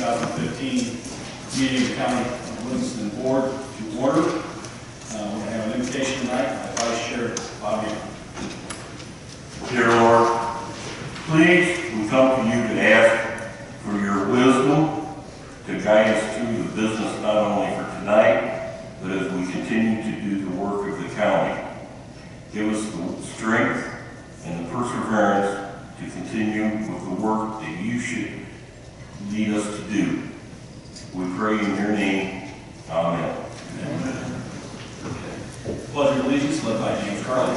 2015 meeting of the County of Livingston Board to order. We're going to have an invitation tonight by Vice Chair Bobby. Dear Lord, please, we come to you to ask for your wisdom to guide us through the business not only for tonight, but as we continue to do the work of the county. Give us the strength and the perseverance to continue with the work that you should lead us to do. We pray in your name. Amen. Amen. Pledge of allegiance led by James Carly.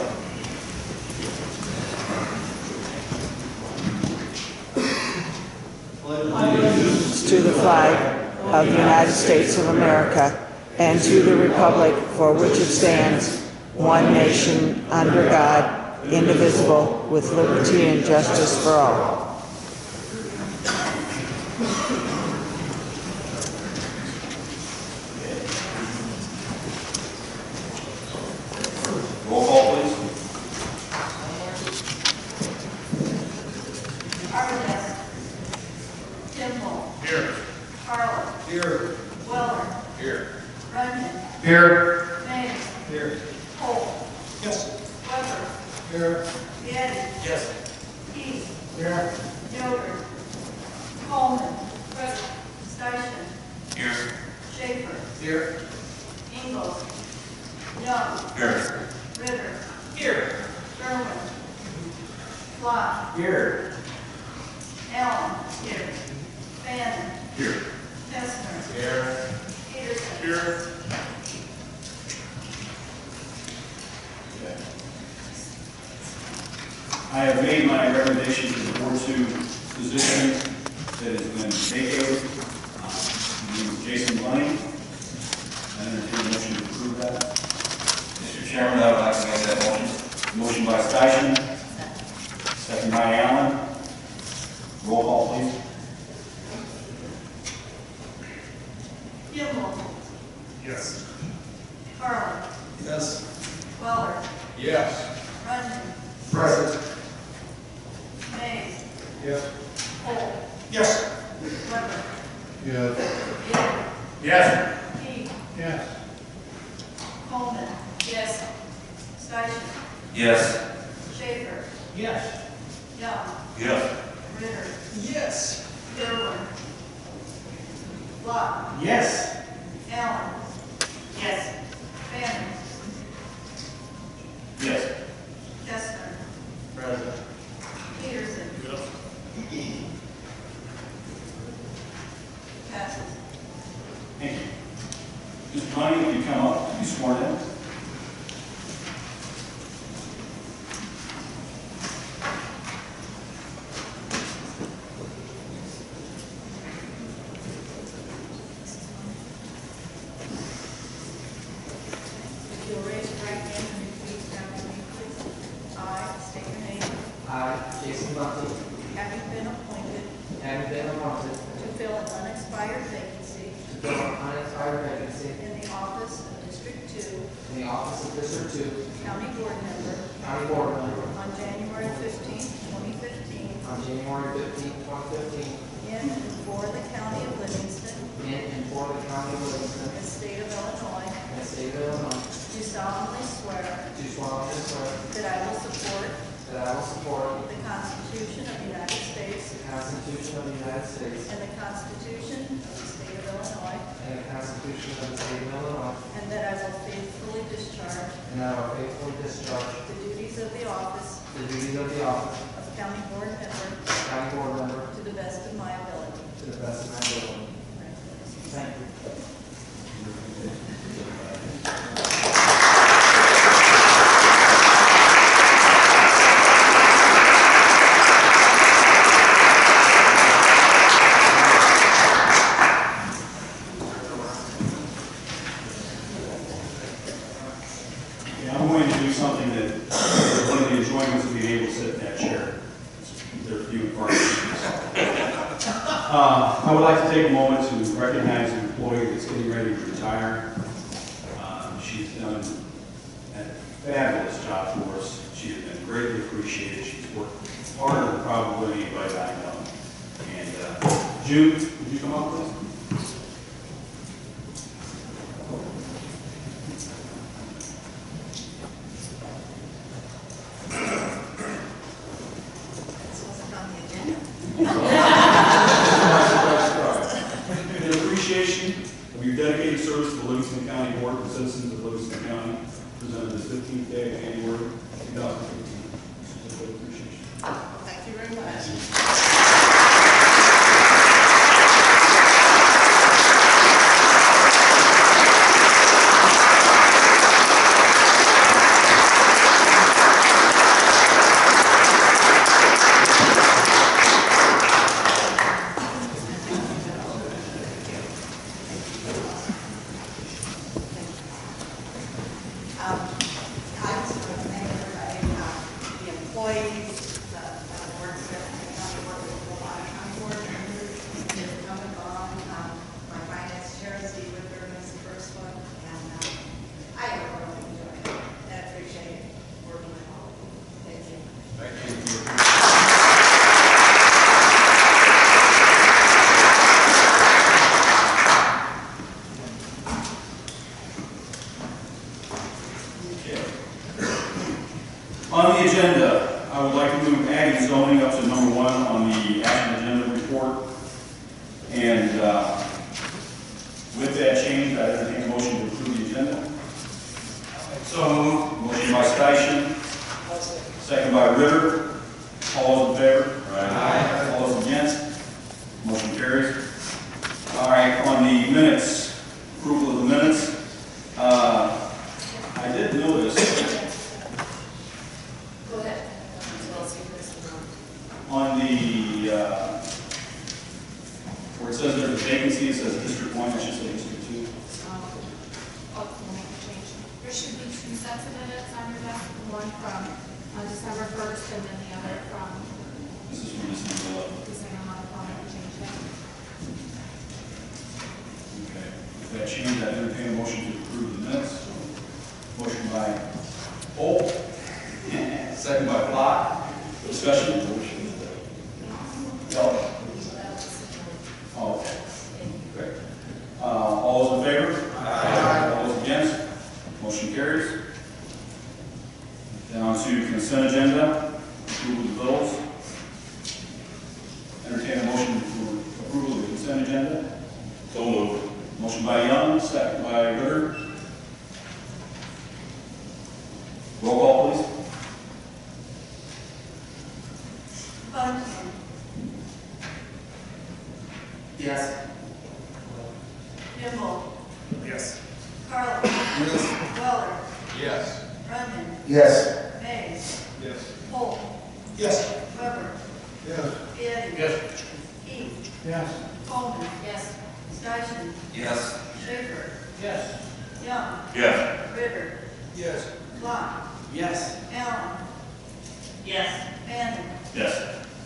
Allegiance to the flag of the United States of America and to the republic for which it stands, one nation, under God, indivisible, with liberty and justice for all. Roll call, please. Arvest. Kimball. Here. Carl. Here. Weller. Here. Runyon. Here. Mays. Here. Holt. Yes. Weber. Here. Getty. Yes. Keith. Here. Yoder. Coleman. Steichen. Here. Schaefer. Here. Ingalls. Young. Here. Ritter. Here. Sherman. Flock. Here. Allen. Here. Bannon. Here. Tessner. Here. Peterson. Here. I have made my recommendation to the Board 2 position that has been vacated. Jason Bunny. I entertain a motion to approve that. Mr. Chairman, I would like to make that motion. Motion by Steichen. Second by Allen. Roll call, please. Kimball. Yes. Carl. Yes. Weller. Yes. Runyon. Present. Mays. Yes. Holt. Yes. Weber. Yes. Getty. Yes. Keith. Yes. Coleman. Yes. Steichen. Yes. Schaefer. Yes. Young. Yes. Ritter. Yes. Irwin. Flock. Yes. Allen. Yes. Bannon. Yes. Tessner. Present. Peterson. Passes. Thank you. Mr. Bunny, if you come up to be sworn in. If you'll raise your right hand and repeat after me, please. I state your name. I, Jason Bunty, Having been appointed having been appointed to fill an unexpired vacancy to fill an unexpired vacancy in the office of District 2 in the office of District 2, County Board Member County Board Member, on January 15, 2015, on January 15, 2015, in and for the County of Livingston, in and for the County of Livingston, and State of Illinois, and the State of Illinois, do solemnly swear do solemnly swear that I will support that I will support the Constitution of the United States the Constitution of the United States and the Constitution of the State of Illinois, and the Constitution of the State of Illinois, and that I will faithfully discharge and that I will faithfully discharge the duties of the office the duties of the office of County Board Member of County Board Member to the best of my ability. to the best of my ability. Thank you. Yeah, I'm going to do something that one of the enjoyments of being able to sit in that chair. There are few and far between. I would like to take a moment to recognize an employee that's getting ready to retire. She's done a fabulous job for us. She has been greatly appreciated. She's worked harder than probably anybody I know. And Jude, would you come up, please? This wasn't on the agenda. In appreciation of your dedicated service to the Livingston County Board and citizens of Livingston County, presented this 15th day of January 2015. Certificate of appreciation. Thank you very much. I just want to thank everybody, the employees, the boards that county board, the Levon County Board, they've come and gone. My finance chair, Steve Whitburn, is the first one, and I have really enjoyed it. And I appreciate working with all of you. Thank you. On the agenda, I would like to move ag and zoning up to number 1 on the action agenda report. And with that change, I entertain a motion to approve the agenda. So moved. Motion by Station, second by Ritter. All those in favor? Aye. All those against? Motion carries. All right, on the minutes, approval of the minutes. I did notice Go ahead. on the, where it says there's a vacancy, it says District 1, I should say District 2. There should be 2 sets of minutes on your desk, one from December 1st and then the other from This is from December 11th. December month, I'll have to change that. Okay. With that change, I entertain a motion to approve the minutes. Motion by Holt, second by Block. Discussion? Keller? Oh, okay. Great. All those in favor? Aye. All those against? Motion carries. Down to consent agenda, approval of the bills. Entertain a motion for approval of the consent agenda. So moved. Motion by Young, second by Ritter. Roll call, please. Bunting. Yes. Nimble. Yes. Carl. Yes. Weller. Yes. Brendan. Yes. Mays. Yes. Holt. Yes. Weber. Yes. Getty. Yes. Heath. Yes. Coleman. Yes. Station. Yes. Schaefer. Yes. Young. Yes. Ritter. Yes. Block. Yes. Allen. Yes. Bannon. Yes.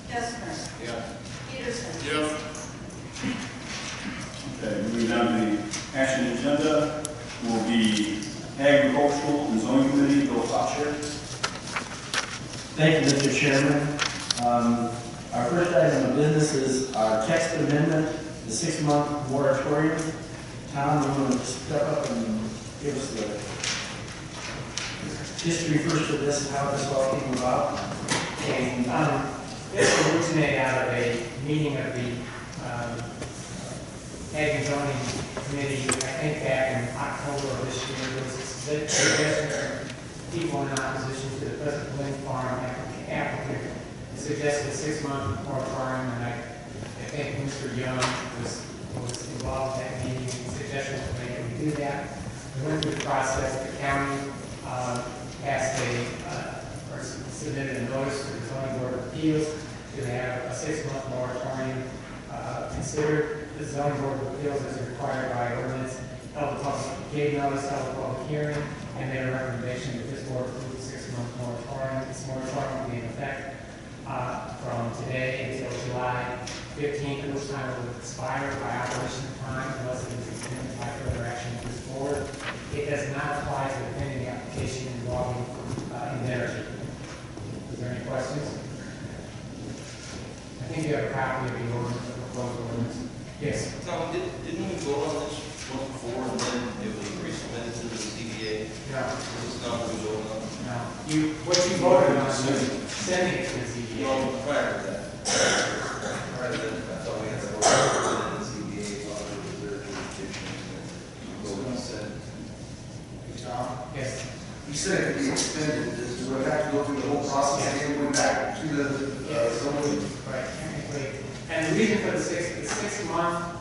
Kestner. Yes. Peterson. Yes. Okay, moving down to the action agenda will be Agricultural and Zoning Committee, Bill Foster. Thank you, Mr. Chairman. Our first item of business is our text amendment, the 6-month moratorium. Tom, you want to step up and give us the history first of this, how this all came about? And this originated out of a meeting of the Ag and Zoning Committee, I think back in October of this year. There was a suggestion from people in opposition to the present wind farm applicant suggested a 6-month moratorium, and I think Mr. Young was involved in that meeting and suggested that they could do that. We went through the process. The county passed or submitted a notice to the Zoning Board of Appeals to have a 6-month moratorium considered. The Zoning Board of Appeals is required by ordinance, gave notice, held a public hearing, and made a recommendation that this board approve the 6-month moratorium. This moratorium will be in effect from today until July 15th, which time it will expire by operation of time unless it is extended by further action of this board. It does not apply to the pending application involving energy. Is there any questions? I think you have a copy of the ordinance, the proposed ordinance. Yes. Tom, didn't we vote on this once before and then it was resubmitted to the CBA? No, This is not what we voted on. no. What you voted on was sending it to the ZBA. Well, prior to that. Prior to that, I thought we had to vote on the CBA, thought it was their jurisdiction. So we said, Yes. He said it could be extended, this would have to go through the whole process again, went back to the zoning. Right, technically. And the reason for the 6 month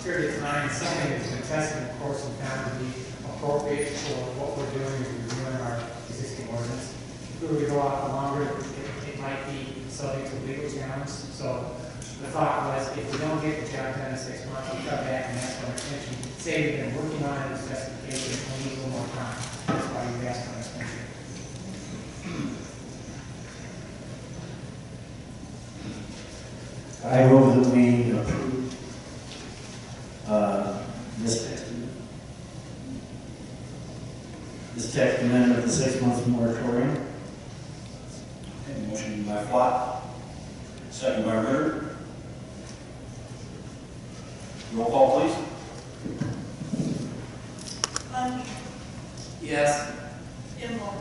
period of time is something that's been tested, of course, and found to be appropriate for what we're doing is reviewing our existing ordinance. If we go out longer, it might be subject to legal challenge. So the thought was, if we don't get the job done in 6 months, we come back and ask for an extension. Say we've been working on it, the specification, we need a little more time. That's why you asked for an extension. I move that we approve this text amendment of the 6 month moratorium. Okay, motion by Flott, second by Ritter. Roll call, please. Bundy, Yes. Kimball,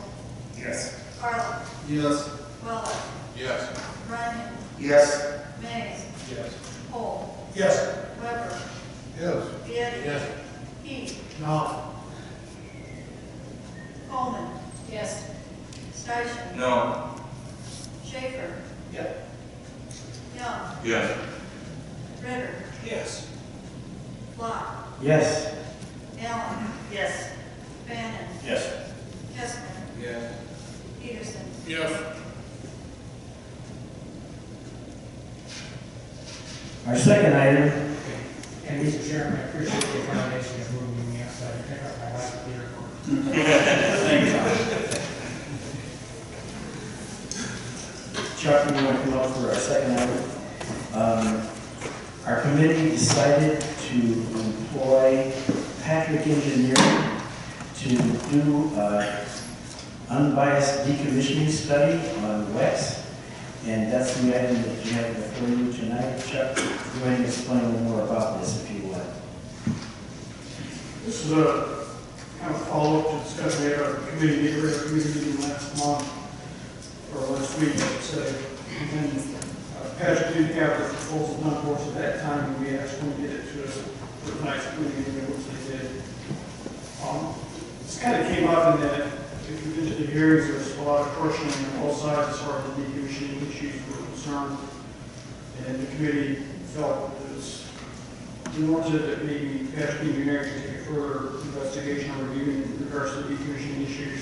yes. Carlin, Yes. Muller, Yes. Runyon, Yes. Mays, Yes. Cole, Yes. Weber, Yes. Getty, Yes. Heath, No. Coleman, Yes. Steichen, No. Schaefer, Yep. Young, Yes. Ritter, Yes. Flock, Yes. Allen. Yes. Bannon, Yes. Kestner, Yes. Peterson, Yes. Our second item, And Mr. Chairman, I appreciate the accommodation of moving me outside to pick up my wife here. Thank you, Tom. Chuck, you want to come up for our second item? Our committee decided to employ Patrick Engineering to do an unbiased decommissioning study on WEX. And that's the item that you have before you tonight. Chuck, go ahead and explain a little more about this if you would. This is a kind of follow-up to discussion we had at our committee meeting last month, or last week, I would say. And Patrick didn't have the proposal done for us at that time, and we asked him to get it to us for tonight's meeting, which they did. This kind of came up in that, if you've been to the hearings, there's a lot of questioning on both sides as far as the decommissioning issues were concerned. And the committee felt that it was warranted that maybe Patrick Engineering to take a further investigation or review in regards to the decommissioning issues.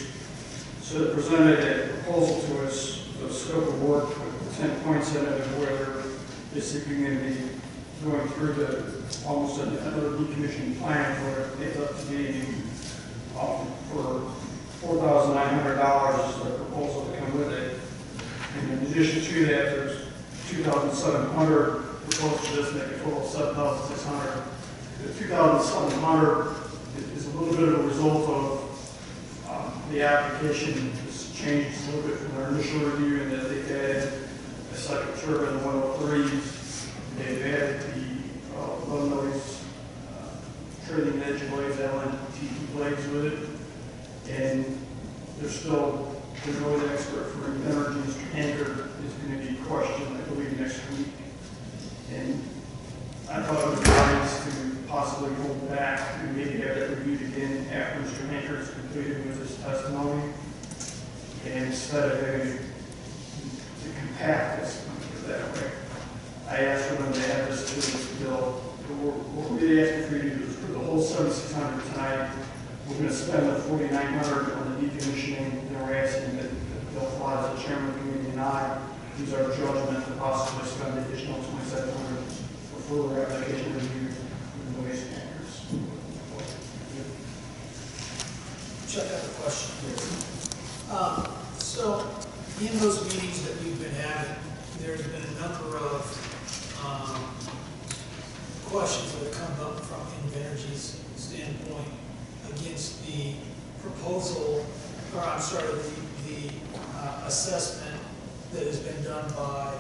So it presented a proposal to us, the scope of work with 10 points in it, of where they're basically going to be going through the almost another decommissioning plan for it. It's up to be for $4,900 is the proposal to come with it. And in addition to that, there's $2,700 proposed to this, make a total of $7,600. The $2,700 is a little bit of a result of the application has changed a little bit from their initial review, and that they've added a second turbine 103s. They've added the low noise trailing edge blades, LNTT blades with it. And there's no expert for energy. Mr. Hanker is going to be questioned, I believe, next week. And I thought it was wise to possibly hold back and maybe have that reviewed again after Mr. Hanker is completed with his testimony. And instead of having to compact this, put it that way, I asked for them to add this to this bill. What we're really asking for you to do is for the whole $7,600 tonight. We're going to spend the $4,900 on the decommissioning, and we're asking that Bill Flott, as the chairman of the committee, and I use our judgment to possibly spend the additional $2,700 for further application review of the waste tankers. Chuck, I have a question. So, in those meetings that we've been having, there's been a number of questions that have come up from Invenergy's standpoint against the proposal, or I'm sorry, the assessment that has been done by,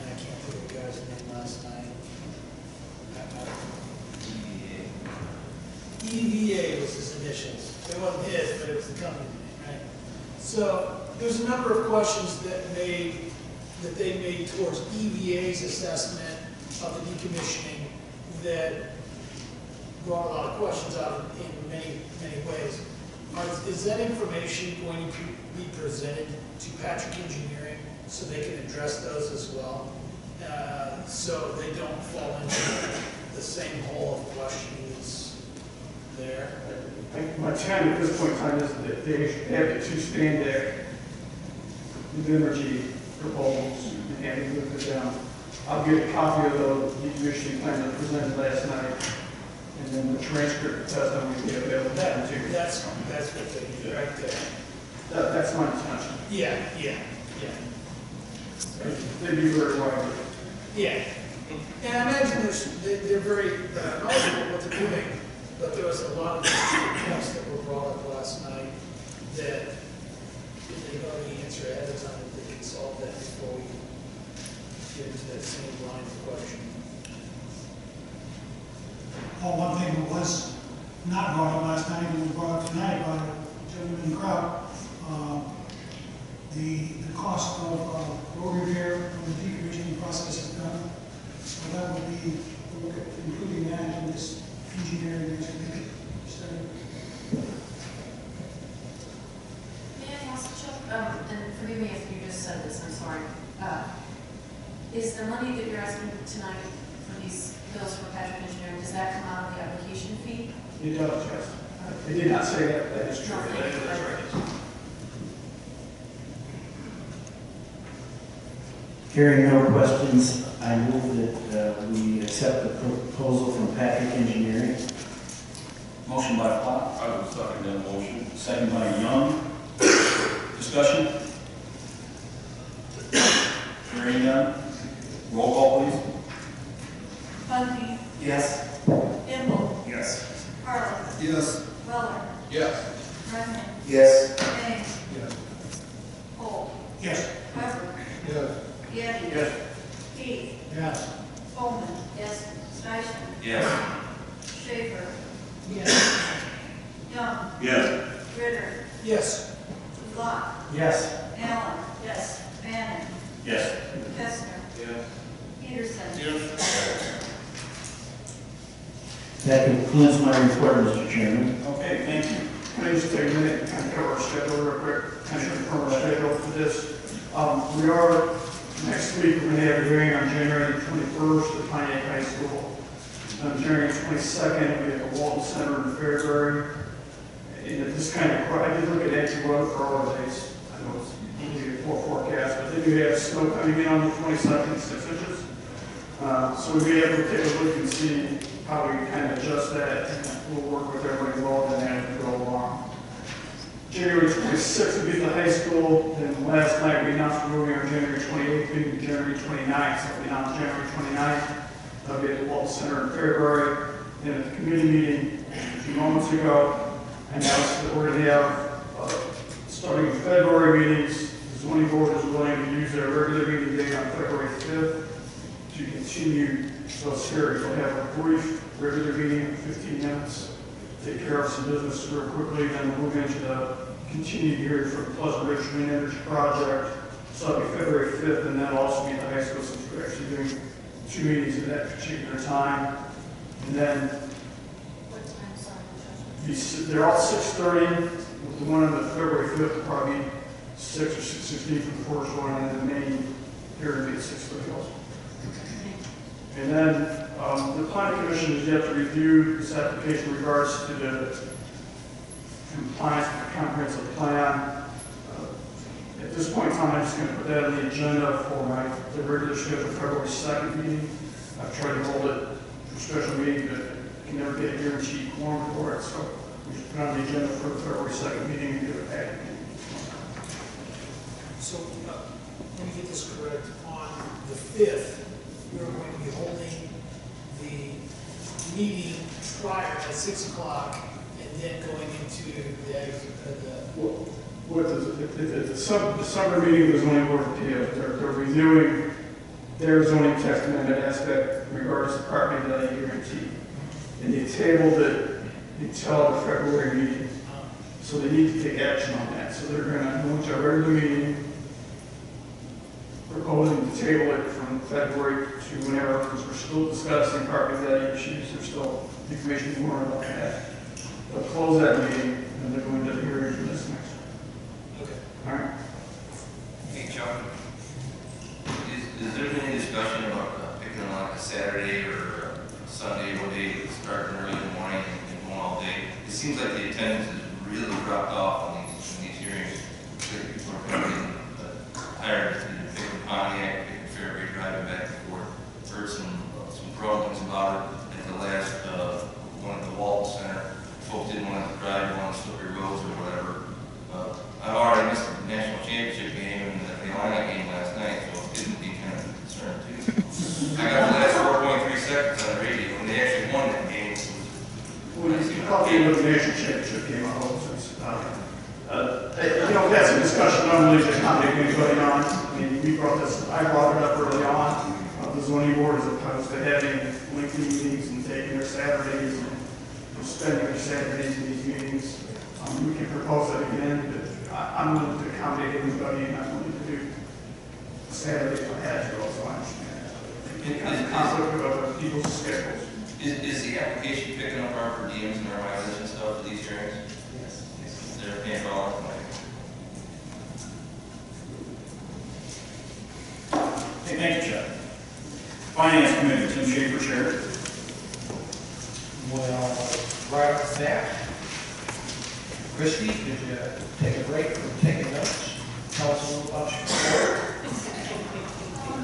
and I can't think of the guy's name last night. initials. It wasn't his, but it was the company name, right? So there's a number of questions that they made towards EVA's assessment of the decommissioning that brought a lot of questions out in many, many ways. Is that information going to be presented to Patrick Engineering so they can address those as well? So they don't fall into the same hole of questions there? My time at this point in time is that they have the two stand-back energy proposals and having looked at them. I'll get a copy of those decommissioning plans that presented last night, and then the transcript of the testimony will be available too. That's what they do right there. That's my intention. Yeah. They'd be very wide. Yeah. And I imagine they're very knowledgeable what they're doing, but there was a lot of points that were brought up last night that if they know the answer ahead of time, that they can solve that before we get into that same line of questioning. Well, one thing that was not brought up last night and was brought up tonight by the gentleman in the crowd, the cost of road repair when the decommissioning process is done. So that would be, we'll look at including that in this engineering study. May I ask, Chuck, and forgive me if you just said this, I'm sorry. Is the money that you're asking tonight for these bills for Patrick Engineering, does that come out of the application fee? It does, yes. They did not say that, that is true. That is right. Hearing no questions, I move that we accept the proposal from Patrick Engineering. Motion by Pop, I would second that motion. second by Young. Discussion? Hearing none. Roll call, please. Bundy, Yes. Kimball, Yes. Harley, Yes. Weller, Yes. Brennan, Yes. James, Yes. Holt, Yes. Weber, Yes. Getty, Yes. Keith, Yes. Coleman, yes, Steichen, Yes. Schaefer, Yes. Young, Yes. Ritter, Yes. Locke, Yes. Allen, yes, Bannon, Yes. Kestner, Yes. Peterson, That concludes my report, Mr. Chairman. Okay, thank you. Can I just take a minute and kind of cover our schedule real quick? Kind of confirm our schedule for this. We are, next week, we're going to have a hearing on January 21st at Pontiac High School. On January 22nd, we have a Walton Center in Fairbury. And this kind of, I did look at actual weather for all the days. I know it's usually a poor forecast, but they do have snow coming in on the 22nd, 6 inches. So we'll be able to take a look and see how we kind of adjust that, and we'll work with everybody involved in that as we go along. January 26th will be at the high school, then last night we announced we're moving on January 28th, being January 29th, so we announced January 29th. That'll be at the Walton Center in Fairbury. And at the committee meeting a few moments ago, I announced that we're going to have, starting in February meetings, the zoning board is willing to use their regular meeting date on February 5th to continue those hearings. We'll have a brief regular meeting of 15 minutes, take care of some business real quickly, then we'll move into the continued hearing for the Pleasant Ridge Wind Energy Project. So that'll be February 5th, and that'll also be at the high school, since we're actually doing 2 meetings at that particular time. And then What time, sorry? they're all 6:30. The one on the February 5th will probably be 6 or 6:15 for the first one, and then the main hearing will be at 6:30 also. And then the planning commission is yet to review this application in regards to the compliance with the comprehensive plan. At this point in time, I'm just going to put that on the agenda for the regular scheduled February 2nd meeting. I've tried to hold it for special meeting, but can never get a guaranteed quorum for it, so we should put it on the agenda for the February 2nd meeting and give it back. So, let me get this correct. On the 5th, we're going to be holding the meeting prior at 6 o'clock and then going into What the summer meeting of the zoning board of appeals, they're reviewing their zoning text amendment aspect in regards to property value guarantee. And they tabled it until the February meeting. So they need to take action on that. So they're gonna go into a regular meeting, proposing to table it from February to whenever, because we're still discussing property value issues. There's still information more about that. They'll close that meeting and they'll go into the hearing for this next. Okay. All right. Hey, Chuck, is there any discussion about picking like a Saturday or a Sunday, what day, starting early in the morning and going all day? It seems like the attendance has really dropped off on these hearings. People are coming tired of picking Pontiac, picking Fairway, driving back and forth. Heard some problems about it at the last one at the Walton Center. Folks didn't want to drive on slippery roads or whatever. I already missed the national championship game and the Illini game last night, so it didn't be kind of concerned too. I got the last 4.3 seconds on the radio when they actually won that game. Well, you probably look at the national championship game, I hope, since, you know, that's a discussion, I don't really just not making anybody on. I mean, we brought this, I brought it up early on. The zoning board is opposed to having lengthy meetings and taking their Saturdays and spending their Saturdays in these meetings. We can propose that again, but I'm willing to accommodate everybody and I'm willing to do Saturdays if I had to, also I understand that. It kind of conflict with other people's schedules. Is the application picking up our per diems and our mileage and stuff for these hearings? Yes. They're paying for all of them. Hey, thank you, Chuck. Finance Committee, Tim Schaefer, Chair. Well, right off the bat, Christie, did you take a break from taking notes? Tell us a little about your report.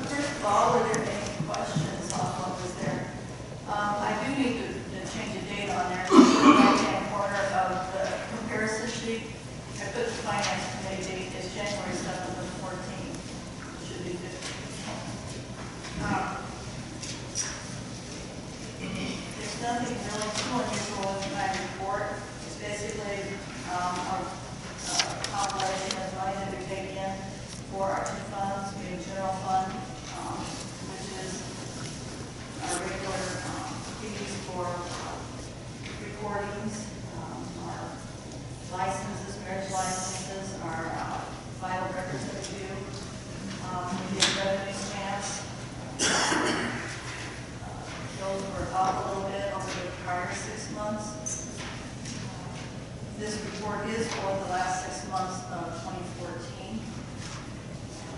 First of all, were there any questions on what was there? I do need to change the date on there. The right-hand corner of the comparison sheet, I put the finance committee date as January 7th of 14. It should be 15. There's nothing really too unusual in my report. It's basically a compilation of money that we take in for our two funds, being general fund, which is our regular fees for recordings, our licenses, marriage licenses, our vital records that we do. We get revenue stamps. Those were up a little bit over the prior 6 months. This report is for the last 6 months of 2014.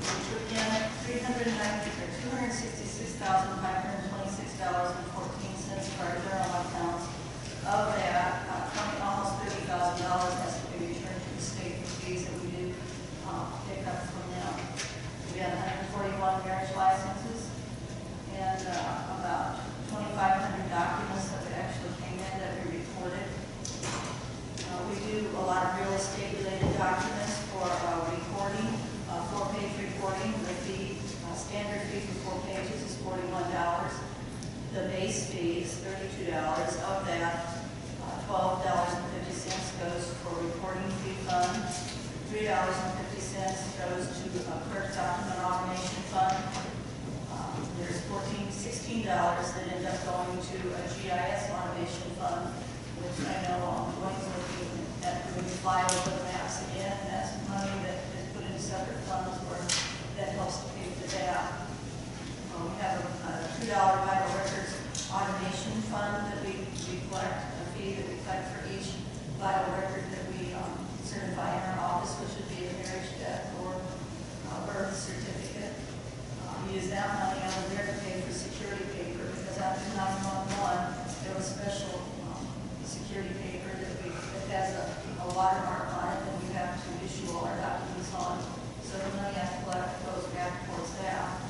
We took in $266,526.14 for our general accounts. Of that, almost $30,000 has to be returned to the state for fees that we did pick up from them. We had 141 marriage licenses and about 2,500 documents that actually came in that we reported. We do a lot of real estate related documents for recording, 4-page recording. The fee, standard fee for 4 pages is $41. The base fee is $32. Of that, $12.50 goes for recording fee fund. $3.50 goes to clerk document automation fund. There's $16 that end up going to a GIS automation fund, which I know Dwayne's looking at doing flyover maps again, and that's money that is put in separate funds where that helps to pay for that. We have a $2 vital records automation fund that we collect, a fee that we collect for each vital record that we certify in our office, which would be a marriage, death, or birth certificate. We use that money out of there to pay for security paper, because after 911, there was special security paper that has a watermark on it that we have to issue all our documents on. So the money I collect goes back towards that.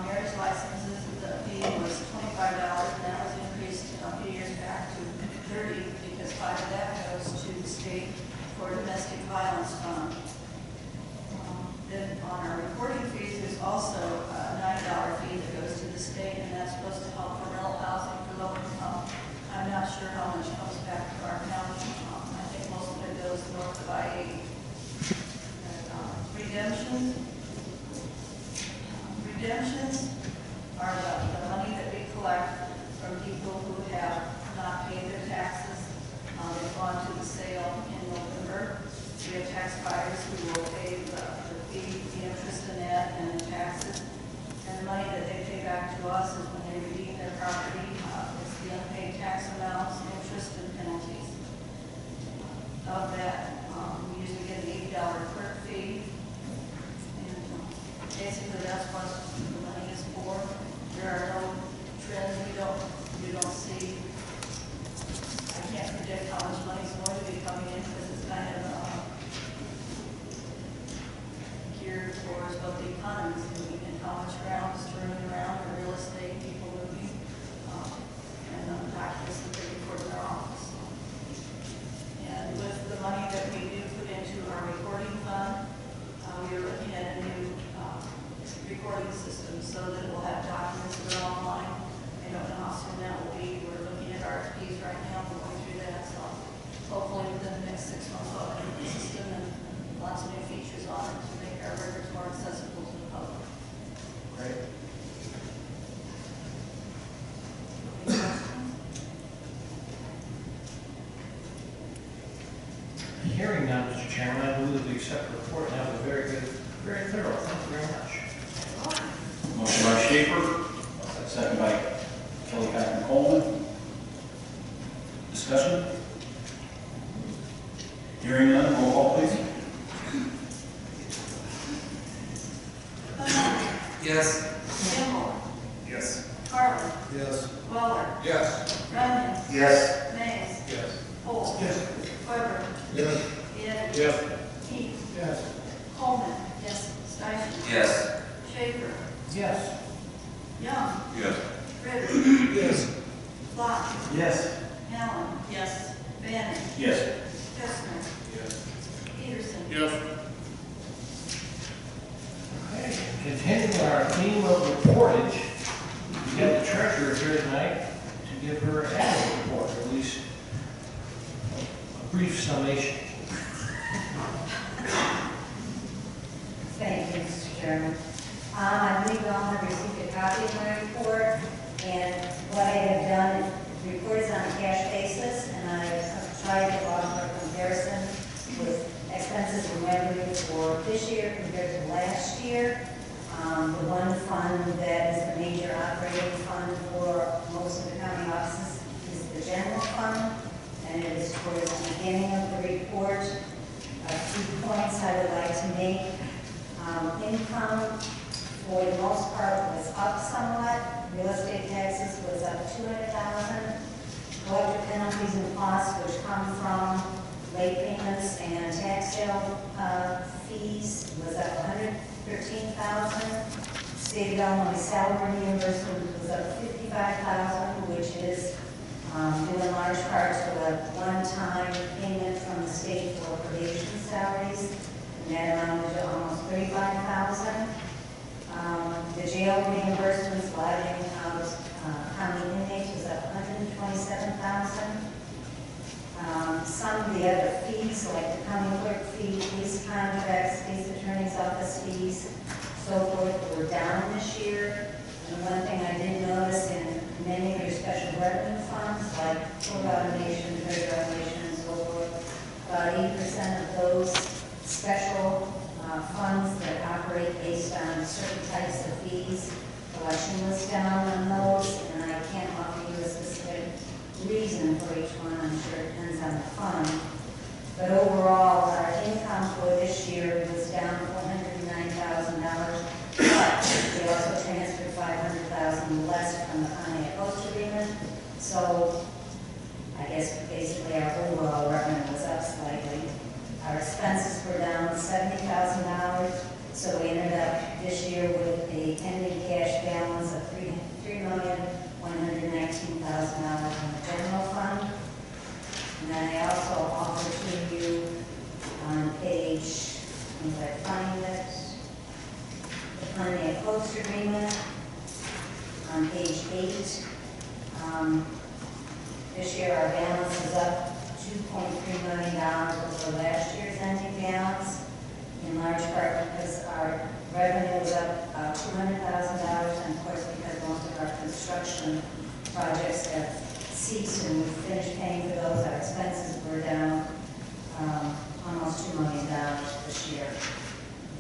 Marriage licenses, the fee was $25, and that was increased a few years back to $30, because part of that goes to the state for domestic violence fund. Then on our reporting fees, there's also a $9 fee that goes to the state, and that's supposed to help for rental don't see, I can't predict how much money's going to be coming in because it's kind of geared towards what the economy is doing and how much ground is turning around and real estate, people moving, and documents that they report in their office. And with the money that we do put into our recording fund, we are looking at a new recording system so that we'll have documents that are online. I don't know how soon that will be. We're looking at RFPs right now. We're going through that. So hopefully within the next 6 months, we'll have a new system and lots of new features on it to make our records more accessible to the public. Great. Any questions? Hearing none, Mr. Chairman, I move that we accept the report, and that was very good, very thorough. Thank you very much. Motion by Schaefer, second by Kelly Patrick Coleman. Discussion? Hearing none, roll call please. Yes. Kimball. Yes. Carlin. Yes. Weller. Yes. Runyon. Yes. Mays. Yes. Holt. Yes. Weber. Yes. Eden. Yes. Heath. Yes. Coleman. Yes. Steichen. Yes. Schaefer. Yes. Yes. Young. Ritter. Yes. Block. Yes. Allen. Yes. Bannon. Yes. Kestner. Yes. Peterson. Yes. Okay, continuing our theme of reportage, we have the treasurer here tonight to give her annual report, or at least a brief summation. Thank you, Mr. Chairman. I believe you all have received a copy of my report, and what I have done, the report is on a cash basis, and I have tried to offer a comparison with expenses and revenue for this year compared to last year. The one fund that is the major operating fund for most of the county offices is the general fund, and it is towards the beginning of the report. A few points I would like to make. Income, for the most part, was up somewhat. Real estate taxes was up $200,000. Collector penalties and costs, which come from late payments and tax sale fees, was up $113,000. State of Illinois salary reimbursement was up $55,000, which is due in large part to a one-time payment from the state for probation salaries, and that amounted to almost $35,000. The jail reimbursements lodging county inmates was up $127,000. Some of the other fees, like the county clerk fee, police contracts, state's attorney's office fees, so forth, were down this year. And one thing I did notice in many of your special revenue funds, like court automation, treasury automation, and so forth, about 8% of those special funds that operate based on certain types of fees, collection was down on those, and I can't offer you a specific reason for each one. I'm sure it depends on the fund. But overall, our income for this year was down $409,000, but we also transferred $500,000 less from the county post agreement. So I guess basically our overall revenue was up slightly. Our expenses were down $70,000, so we ended up this year with a ending cash balance of $3,119,000 in the general fund. And then I also offer to you on page, if I find it, the county post agreement on page 8. This year our balance is up $2.3 million over last year's ending balance, in large part because our revenue was up about $200,000, and of course because most of our construction projects have ceased and we've finished paying for those, our expenses were down almost $2 million this year.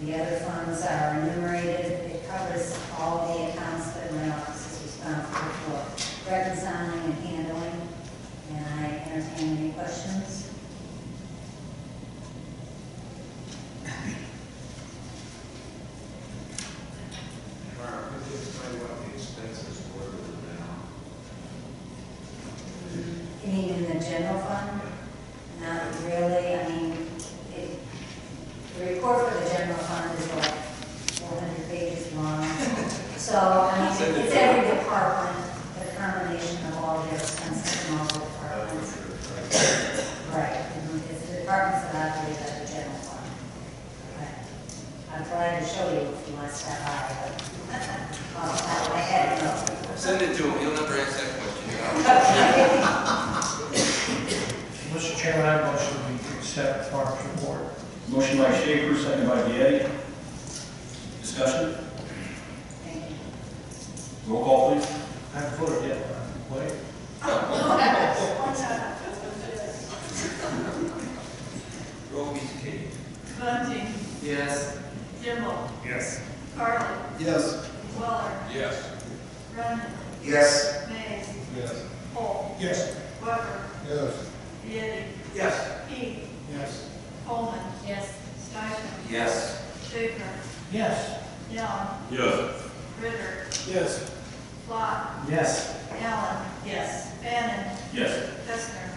The other funds are enumerated. It covers all the accounts that my office is responsible for reconciling and handling. And I entertain any questions. Mark, could you explain what the expenses were now? general fund. Not really, I mean, the report for the general fund is like 400 pages long. So, I mean, it's every department, the combination of all the expenses from all the departments. Right, it's the departments that operate at the general fund. Okay. I'm glad to show you if you want to step by, but I had to know. Send it to him, he'll never ask that question. Mr. Chairman, I motion we accept Parks report. Motion by Schaefer, second by Vieti. Discussion? Thank you. Roll call, please. I haven't voted yet. Wait. Roll piece of cake. Bunting, Yes. Kimball, Yes. Carly, Yes. Weller, Yes. Brennan, Yes. Mays, Yes. Cole, Yes. Weber, Yes. Deity, Yes. Heath, Yes. Coleman, Yes. Steichen, Yes. Schaefer, Yes. Young, Yes. Ritter, Yes. Flock, Yes. Allen, Yes. Bannon, Yes. Kestner,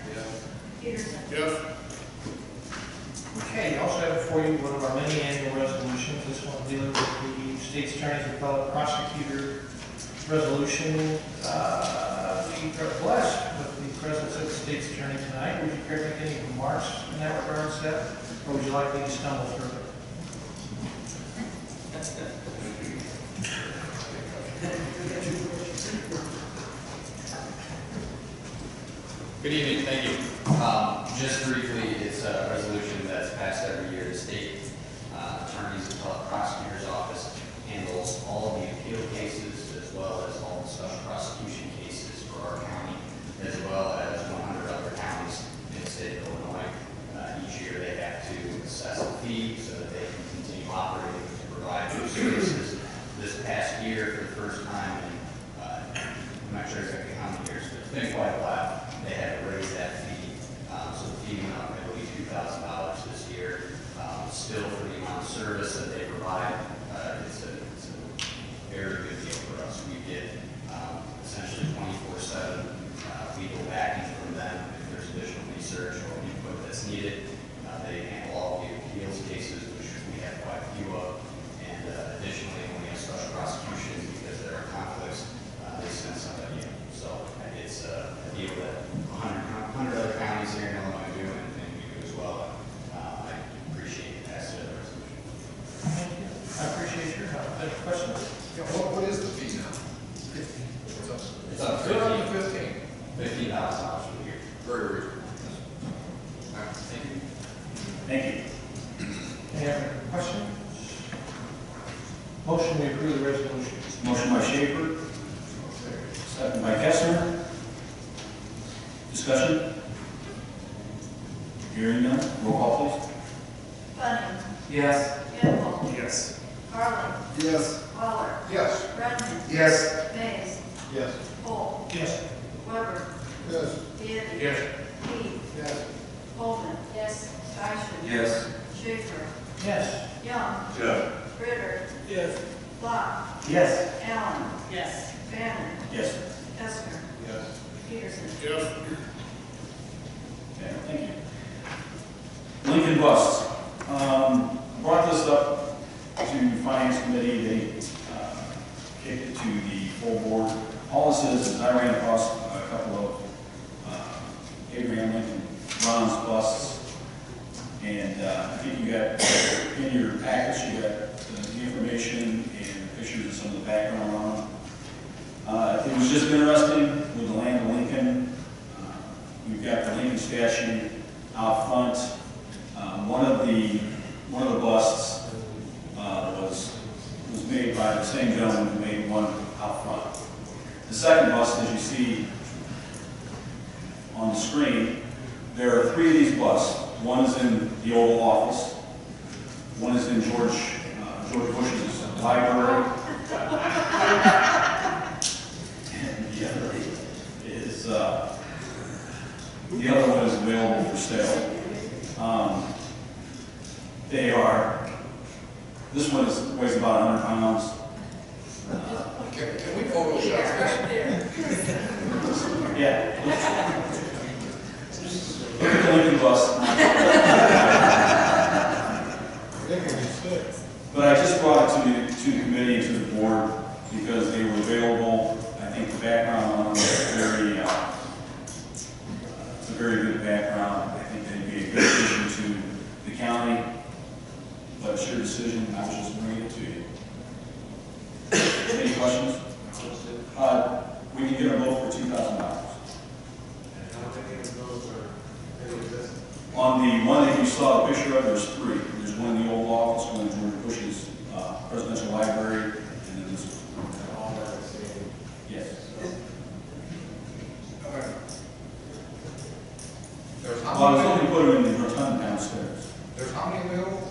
Peterson. Yes. Okay, you also have before you one of our many annual resolutions, this one dealing with the state's attorney's appellate prosecutor resolution. We are blessed with the presence of the state's attorney tonight. Would you care to make any remarks in that regard, Seth? Or would you like me to stumble through it? Good evening, thank you. Just briefly, it's a resolution that's passed every year. The state attorney's appellate prosecutor's office handles all of the appeal cases as well as all the special prosecution cases for our county, as well as 100 other counties in the state of Illinois. Each year they have to assess a fee so that they can continue operating to provide those services. This past year, for the first time in, I'm not sure exactly how many years, but it's been quite a while, they had to raise that fee. So the fee went up, I believe, $2,000 this year. Still, for the amount of service that they provide, it's a very good deal for us. We get essentially 24/7 legal backing from them if there's additional research or input that's needed. They handle all the appeals cases, which we have quite a few of. And additionally, when we have special prosecutions, because there are conflicts, they send somebody in. So it's a deal that 100 other counties here in Illinois do, and we do as well. I appreciate the passage of the resolution. Thank you. I appreciate your help. Any questions? Yeah, what is the fee now? It's up to $15,000 for the year. Very reasonable. Thank you. Thank you. Any other questions? Motion to approve the resolution. Motion by Schaefer, second by Kestner. Discussion? Hearing none, roll call, please. Bunting, Yes. Kimball, Yes. Carly, Yes. Weller, Yes. Brennan, Yes. Mays, Yes. Cole, Yes. Weber, Yes. Deity, Yes. Heath, Yes. Coleman, Yes. Steichen, Yes. Schaefer, Yes. Young, Yes. Ritter, Yes. Flock, Yes. Allen. Yes. Bannon, Yes. Kestner, Yes. Peterson. Yes. Okay, thank you. Lincoln busts. Brought this up to Finance Committee. They kicked it to the full board. All this is I ran across a couple of Abraham Lincoln bronze busts. And I think you got in your package, you got the information and pictures of some of the background on them. It was just interesting with the land of Lincoln. We've got the Lincoln statue out front. One of the busts was made by the same gentleman who made one out front. The second bust, as you see on the screen, there are 3 of these busts. One is in the Oval Office. One is in George Bush's library. And the other one is available for sale. This one weighs about 100 pounds. Can we Photoshop this? Yeah. Look at the Lincoln bus. But I just brought it to the committee and to the board because they were available. I think the background on them is very, it's a very good background. I think they'd be a good addition to the county. But it's your decision. I was just bringing it to you. Any questions? We can get a vote for $2,000. On the one that you saw the picture of, there's three. There's one in the old office, one in George Bush's presidential library, and then this one. Yes. Well, I was going to put them in the rotunda downstairs. There's how many available?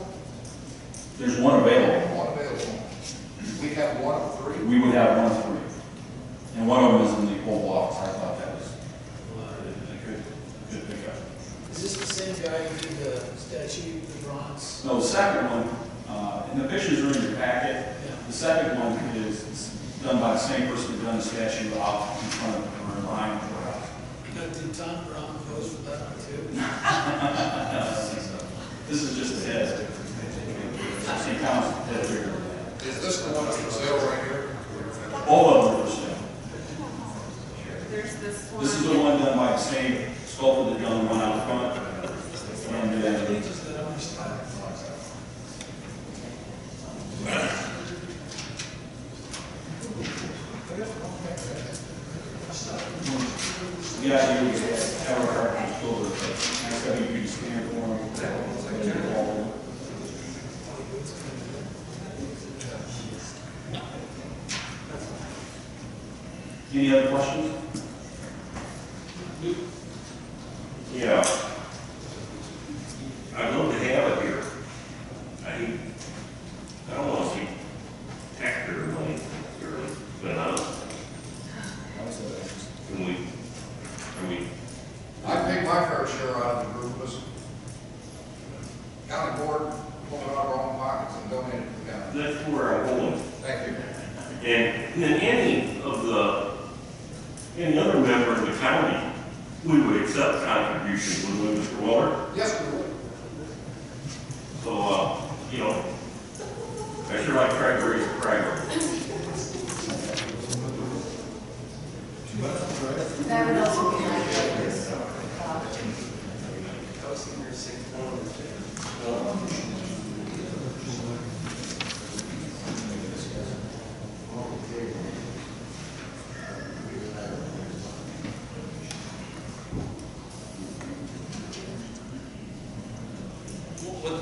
There's one available. One available. We have one of three? We would have one of three. And one of them is in the old office. I thought that was a good pickup. Is this the same guy who did the statue, the bronze? No, the second one, and the pictures are in your packet. The second one is done by the same person who done the statue out in front of or behind the courthouse. Did Tom Brown pose for that one too? This is just the head. St. Thomas head figure. Is this the one that's for sale right here? All of them are for sale. There's this one. This is the one done by the same sculptor that done the one out front. And the idea was have our partners go over it. Next time you can stand for them. Any other questions? Yeah. I'd love to have it here. I don't want to see taxpayer money, really, but can we, I paid my fair share out of the group. Listen, county board, pulled it out of our own pockets and donated to the county. that's where I'm going. Thank you. And then any other member of the county, we would accept contributions, wouldn't we, Mr. Waller? Yes, we would. So, I sure like trying to raise a priority. That would also be my focus.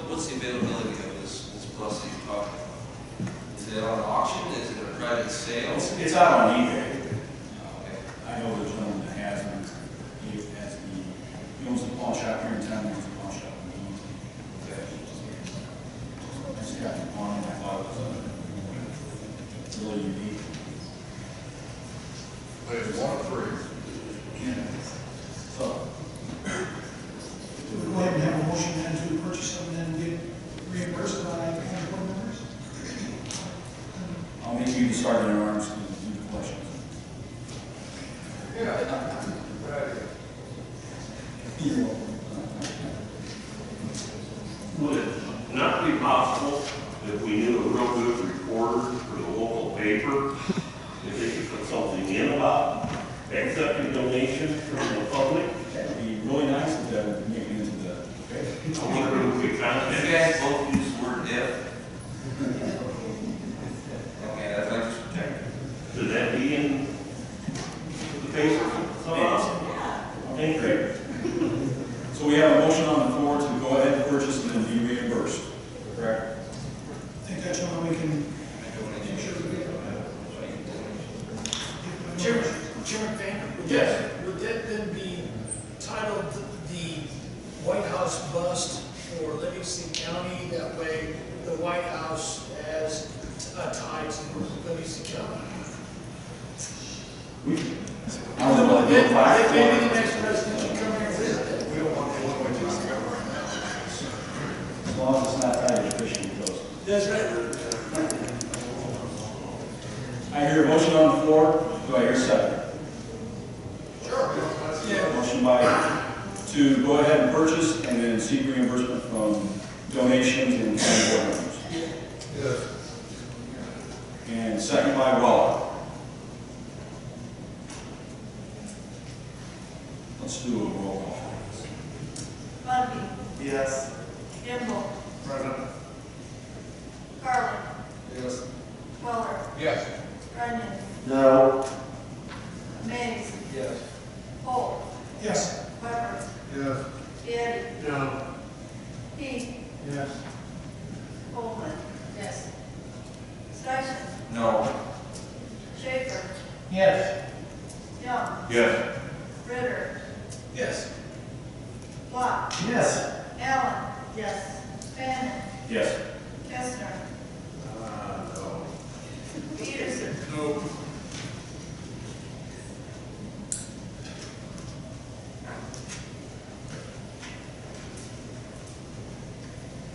What's the availability of this bus that you're talking about? Is it on auction? Is it a private sale? It's out on eBay. I know the gentleman that has them. He owns a pawn shop here in town. He owns a pawn shop. I just got the pawn and I thought it was really unique. But it's one of three. Yeah. So, We'll go ahead and have a motion then to purchase them and then get reimbursed by county board members. I'll make you start in your arms and do the questions. Yeah. Would it not be possible if we knew a real good reporter for the local paper, if they could put something in about accepting donations from the public? That'd be really nice if that would make it into the paper. I wonder if we could contact. You guys both use the word if. Okay, I'd like to protect it. Should that be in the paper? Thank you. So we have a motion on the floor to go ahead and purchase and then be reimbursed. Correct? I think that's how we can make sure we get Chairman Van, Yes. would that then be titled the White House bust for Livingston County? That way the White House has a tie to Livingston County. I don't know what the plaque Maybe the next president should come here and visit. We don't want the one way to the government now. As long as it's not tied to fishing coast. That's right. I hear a motion on the floor. Do I hear a second? Sure. Yeah. Motion by to go ahead and purchase and then seek reimbursement from donations and county board members. Yes. And second by Waller. Let's do a roll call. Bundy, Yes. Kimball, Present. Carly, Yes. Muller, Yes. Runyon, No. Mays, Yes. Holt, Yes. Weber, Yes. Getty, No. Heath, Yes. Coleman, Yes. Steichen, No. Schaefer, Yes. Young, Yes. Ritter, Yes. Block, Yes. Allen, yes, Bannon, Yes. Kestner, No. Peterson, No.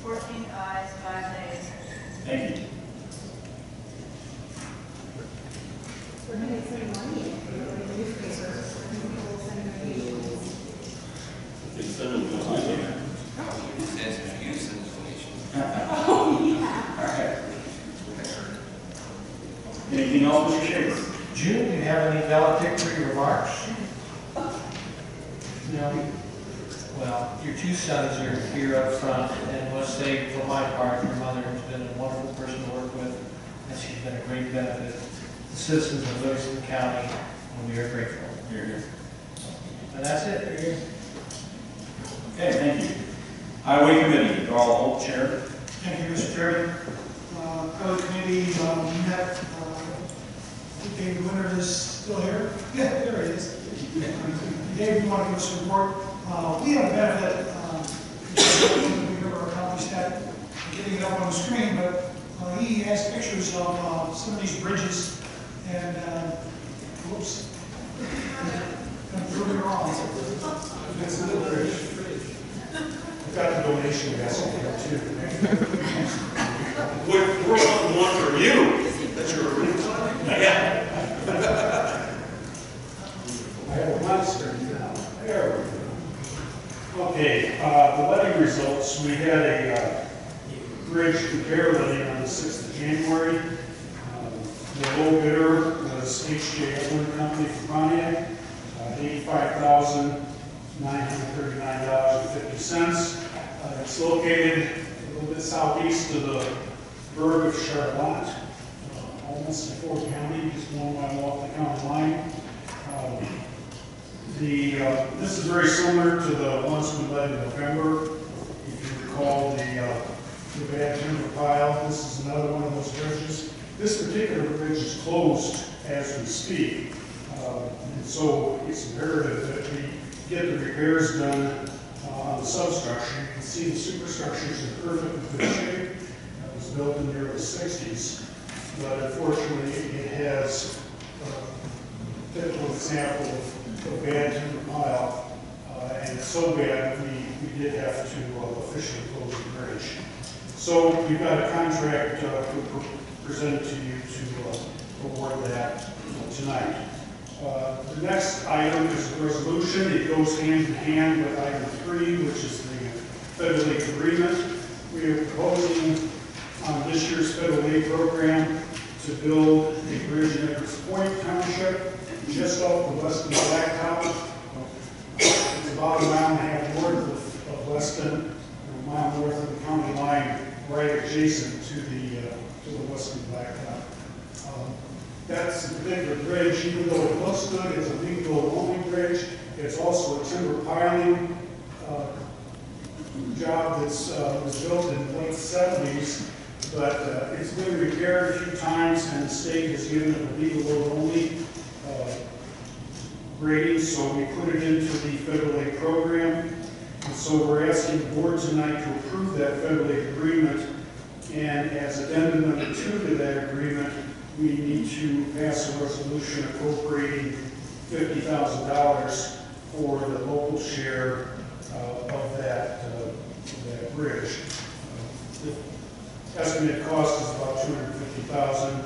14 ayes, 5 nays. Thank you. It says for use in the donation. All right. Anything else, Mr. Schaefer? June, do you have any valedictory remarks? No. Well, your two sons are here up front, and must say, for my part, your mother has been a wonderful person to work with, and she's been a great benefit to the citizens of Livingston County, and we are grateful. Here, here. And that's it. Okay, thank you. Highway Committee, Darrell Holt, Chair. Thank you, Mr. Chairman. Highway Committee met, David Winter is still here? Yeah, there he is. Dave, you want to give us a report? We have a benefit, we have our copy stat, getting it up on the screen, but he has pictures of some of these bridges, and, whoops. I'm proving it wrong. That's not a bridge. I've got the donation basket here too. We're on one for you. That's your Yeah. I have a monster now. There we go. Okay, the letting results, we had a bridge repair letting on the 6th of January. The low bidder was H.J. Edwin Company from Pontiac, $85,939.50. It's located a little bit southeast of the burg of Charlotte, almost in Fort County, just 1 mile off the county line. This is very similar to the ones we led in November. If you recall the bad timber pile, this is another one of those bridges. This particular bridge is closed as we speak, and so it's imperative that we get the repairs done on the substructure. You can see the superstructure is in perfect good shape. It was built in the early 60s, but unfortunately it has a typical example of bad timber pile, and it's so bad that we did have to officially close the bridge. So we've got a contract presented to you to award that tonight. The next item is a resolution. It goes hand in hand with item 3, which is the federal aid agreement. We are proposing on this year's federal aid program to build a bridge in Edwards Point Township, just off the Weston Blacktop. It's about a mile and a half north of Weston, and a mile north of the county line, right adjacent to the Weston Blacktop. That's a particular bridge, even though it looks good, it's a legal only bridge. It's also a timber piling job that was built in the late 70s, but it's been repaired a few times, and the state has given it a legal only rating, so we put it into the federal aid program. And so we're asking the board tonight to approve that federal aid agreement, and as addendum number 2 to that agreement, we need to pass a resolution appropriating $50,000 for the local share of that bridge. The estimated cost is about $250,000,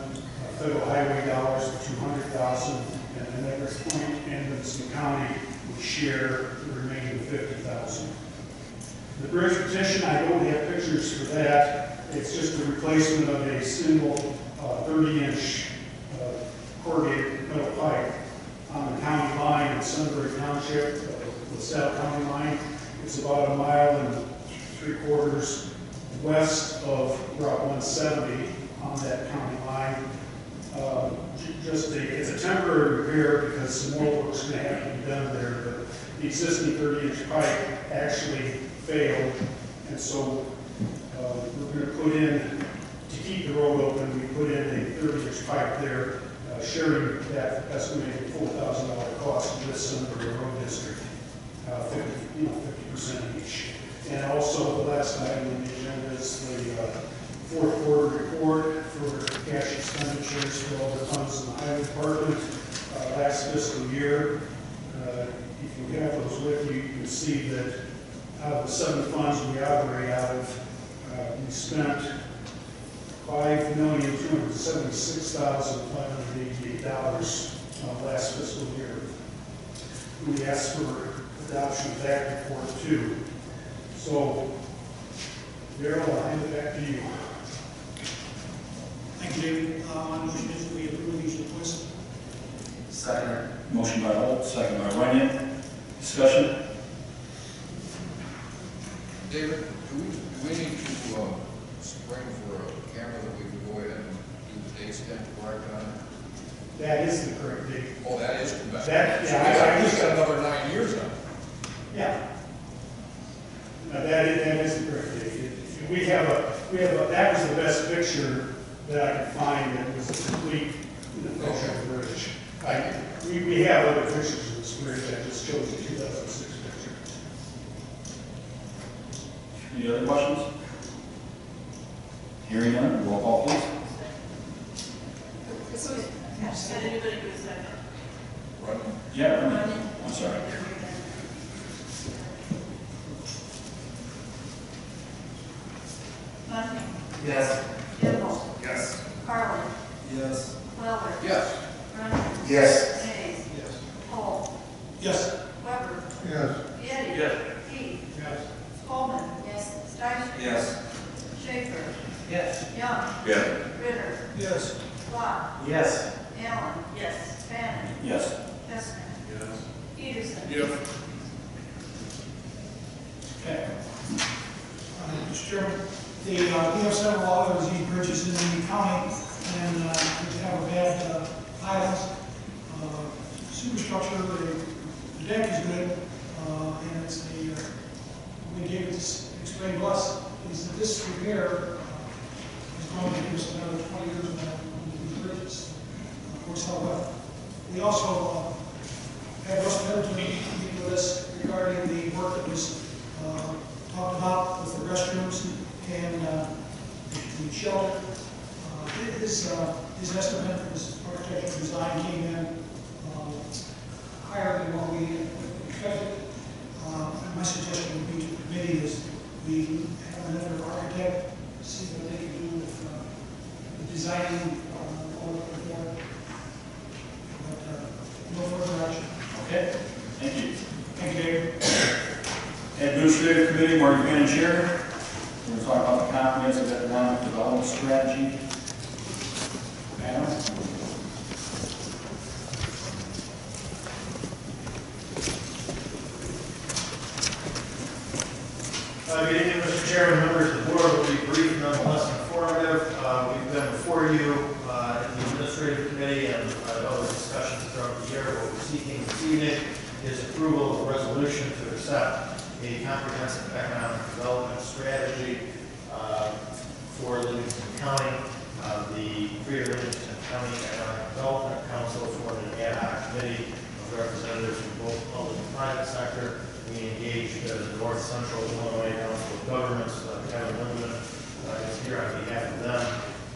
federal highway dollars $200,000, and the Edwards Point and Livingston County would share the remaining $50,000. The bridge petition, I don't have pictures for that. It's just a replacement of a single 30-inch corrugated metal pipe on the county line in Sunbury Township, LaSalle County line. It's about 1.75 miles west of Route 170 on that county line. It's a temporary repair because some more work's going to have to be done there, but the existing 30-inch pipe actually failed, and so we're going to put in, to keep the road open, we put in a 30-inch pipe there, sharing that estimated $4,000 cost with Sunbury Road District, 50% each. And also, the last item on the agenda is the fourth quarter report for cash expenditures for all the funds in the highway department last fiscal year. If you have those with you, you can see that out of the 7 funds we operate out of, we spent $5,276,588 last fiscal year. We asked for adoption of that report too. So, Darrell, I'll hand it back to you. Thank you, David. My motion is that we approve these requests. Second. Motion by Holt, second by Runyon. Discussion? David, do we need to spring for a camera that we can go ahead and do the date stamp correct on it? That is the correct date. Oh, that is correct. That, So yeah, we just got another 9 years on it. Yeah. No, that is the correct date. That was the best picture that I could find that was a complete functional bridge. We have other pictures of this bridge, I just chose the 2006 picture. Any other questions? Hearing none, roll call please. Did anybody do a second? Right? Yeah, Runyon. I'm sorry. Bunting. Yes. Kimball. Yes. Carlin. Yes. Weller. Yes. Runyon. Yes. Hayes. Yes. Paul. Yes. Weber. Yes. Getty. Yes. Keith. Yes. Coleman. Yes. Steichen. Yes. Schaefer. Yes. Young. Yes. Ritter. Yes. Block. Yes. Allen. Yes. Bannon. Yes. Kestner. Yes. Peterson. Yes. Okay. Mr. Chairman, we have several other these bridges in the county, and we have a bad items. Superstructure, the deck is good, and it's we gave it explained to us, is that this repair is going to give us another 20 years on these bridges. Works out well. We also had Russ Middleton meet with us regarding the work that was talked about with the restrooms and the shelter. His estimate, his architectural design came in higher than what we expected. My suggestion would be to the committee is we have another architect, see what they can do with the designing all of the board. But no further action. Okay, thank you. Thank you, Dave. Administrative Committee, Marty Van Chair. We're going to talk about the comprehensive economic development strategy. Adam? Good evening, Mr. Chairman, members of the board. Will be brief, nonetheless informative. We've been before you in the administrative committee and other discussions throughout the year. What we're seeking this evening is approval of a resolution to accept a comprehensive economic development strategy for Livingston County. The Greater Livingston County Economic Development Council formed an ad hoc committee of representatives from both public and private sector. We engaged the North Central Illinois Council of Governments, Kevin Lindeman is here on behalf of them.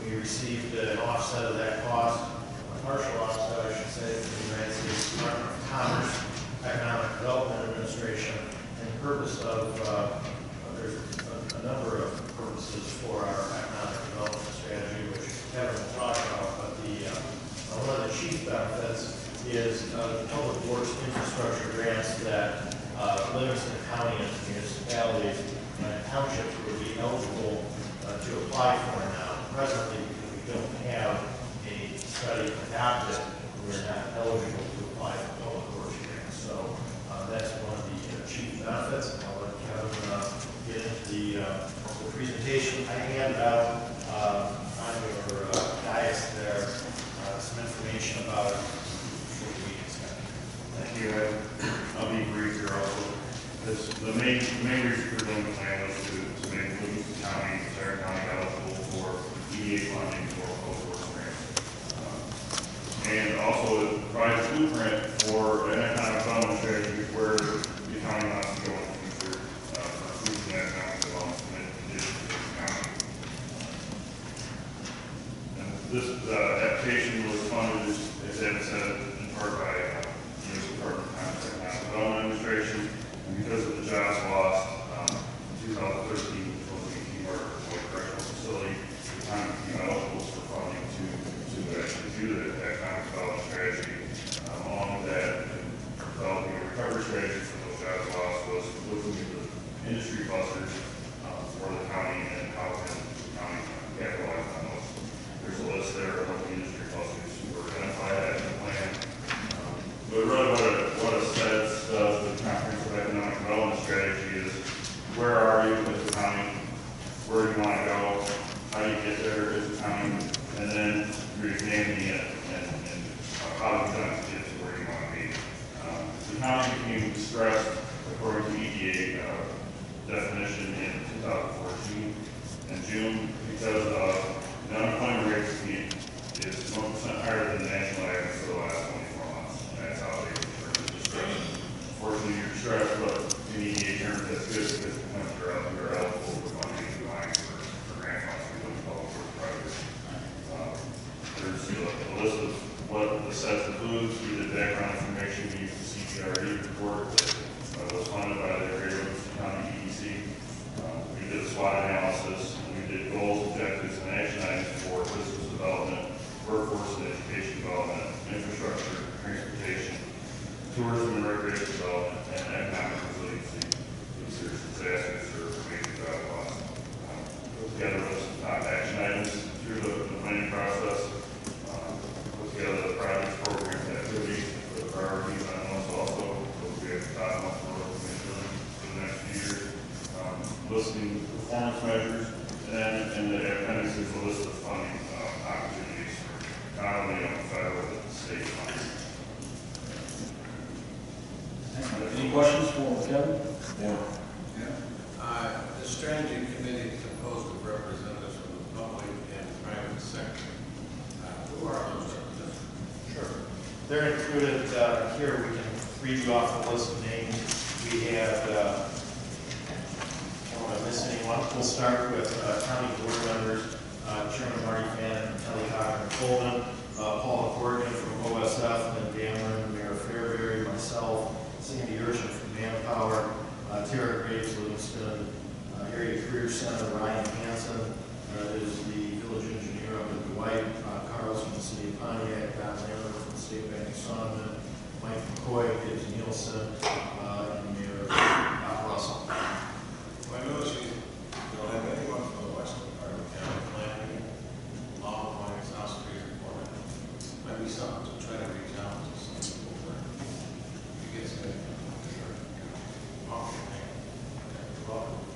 We received an offset of that cost, a partial offset, I should say, from the United States Department of Commerce, Economic Development Administration, and the purpose of, there's a number of purposes for our economic development strategy, which Kevin will talk about, but one of the chief benefits is the public works infrastructure grants that Livingston County and municipalities and townships would be eligible to apply for now. Presently, because we don't have a study adopted, we're not eligible to apply for public works grants. So that's one of the chief benefits. I'll let Kevin get into the presentation. I handed out on your dais there some information about it. Thank you. I'll be brief here also. The main reason for doing the plan was to make Livingston County, Sarah County eligible for EDA funding for public works grants. And also it provides a blueprint for an economic development strategy where the county wants to go in the future for food and economic development in the county. And this application was funded, as Ed said, in part by U.S. Department of Economic Development Administration, and because of the jobs lost in 2013, which was the key mark for the correctional facility, the county became eligible for funding to actually do the economic development strategy. Along with that, developing a recovery strategy for those jobs lost was looking at the industry clusters for the county and how can the county capitalize on those. There's a list there of what the industry clusters were identified in the plan. But really what it says, the comprehensive economic development strategy is, where are you as a county? Where do you want to go? How do you get there as a county? And then you're examining it and how you've done to get to where you want to be. The county became distressed, according to EDA definition, in 2014 in June, because the unemployment rate is 1% higher than the national average for the last 24 months. That's how they refer to distress. Unfortunately, you're distressed, but in EDA terms, that's good because the points you're eligible for funding and applying for grant funds for those public works projects. There's a list of what the sets includes. We did background information. We used the CPRE report that was funded by the Greater Livingston County EDC. We did a SWOT analysis. We did goals, objectives, and action items for business development, workforce and education development, infrastructure, transportation, tourism and recreation development, and economic resiliency. These are disasters or major job loss. Put together with action items through the planning process. Put together the projects, programs, and activities, the priorities on those also. We have the top ones for the next few years. Listing performance measures, and then in the appendix is a list of funding opportunities for not only on the federal but the state funding. Any questions for Kevin? The strategy committee is composed of representatives from the public and private sector. Who are those representatives? Sure. They're included here. We can read you off the list of names. We have, I don't want to miss anyone. We'll start with county board members, Chairman Marty Fannin, Kelly Cochran Coleman, Paula Corrigan from OSF, and Cameron, Mayor Fairbury, myself, Sandy Urshan from Manpower, Tara Graves, Livingston, Area Career Center, Ryan Hansen is the village engineer up at Dwight, Carlos from the city of Pontiac, Don Lambert from the state bank of Sonoma, Mike McCoy, Gibbs Nielsen, and Mayor Russell. Well, I notice you don't have anyone from the western part of the county planning, law planning, South Street report. Might be something to try to reach out to some people where you get some. Sure. Okay. You're welcome.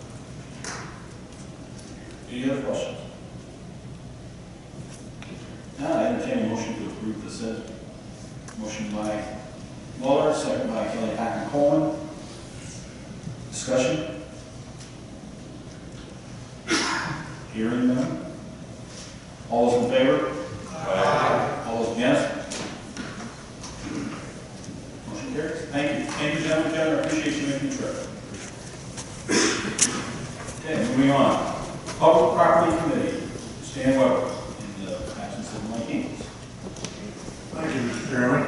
Any other questions? Now, I entertain a motion to approve the said. Motion by Muller, second by Kelly Cochran Coleman. Discussion? Hearing none. All those in favor? Aye. All those against? Motion carries. Thank you. Thank you, gentlemen. Kevin, I appreciate you making the trip. Okay, moving on. Public Property Committee, Stan Weber, in the absence of Mike Ingles. Thank you, Mr. Chairman.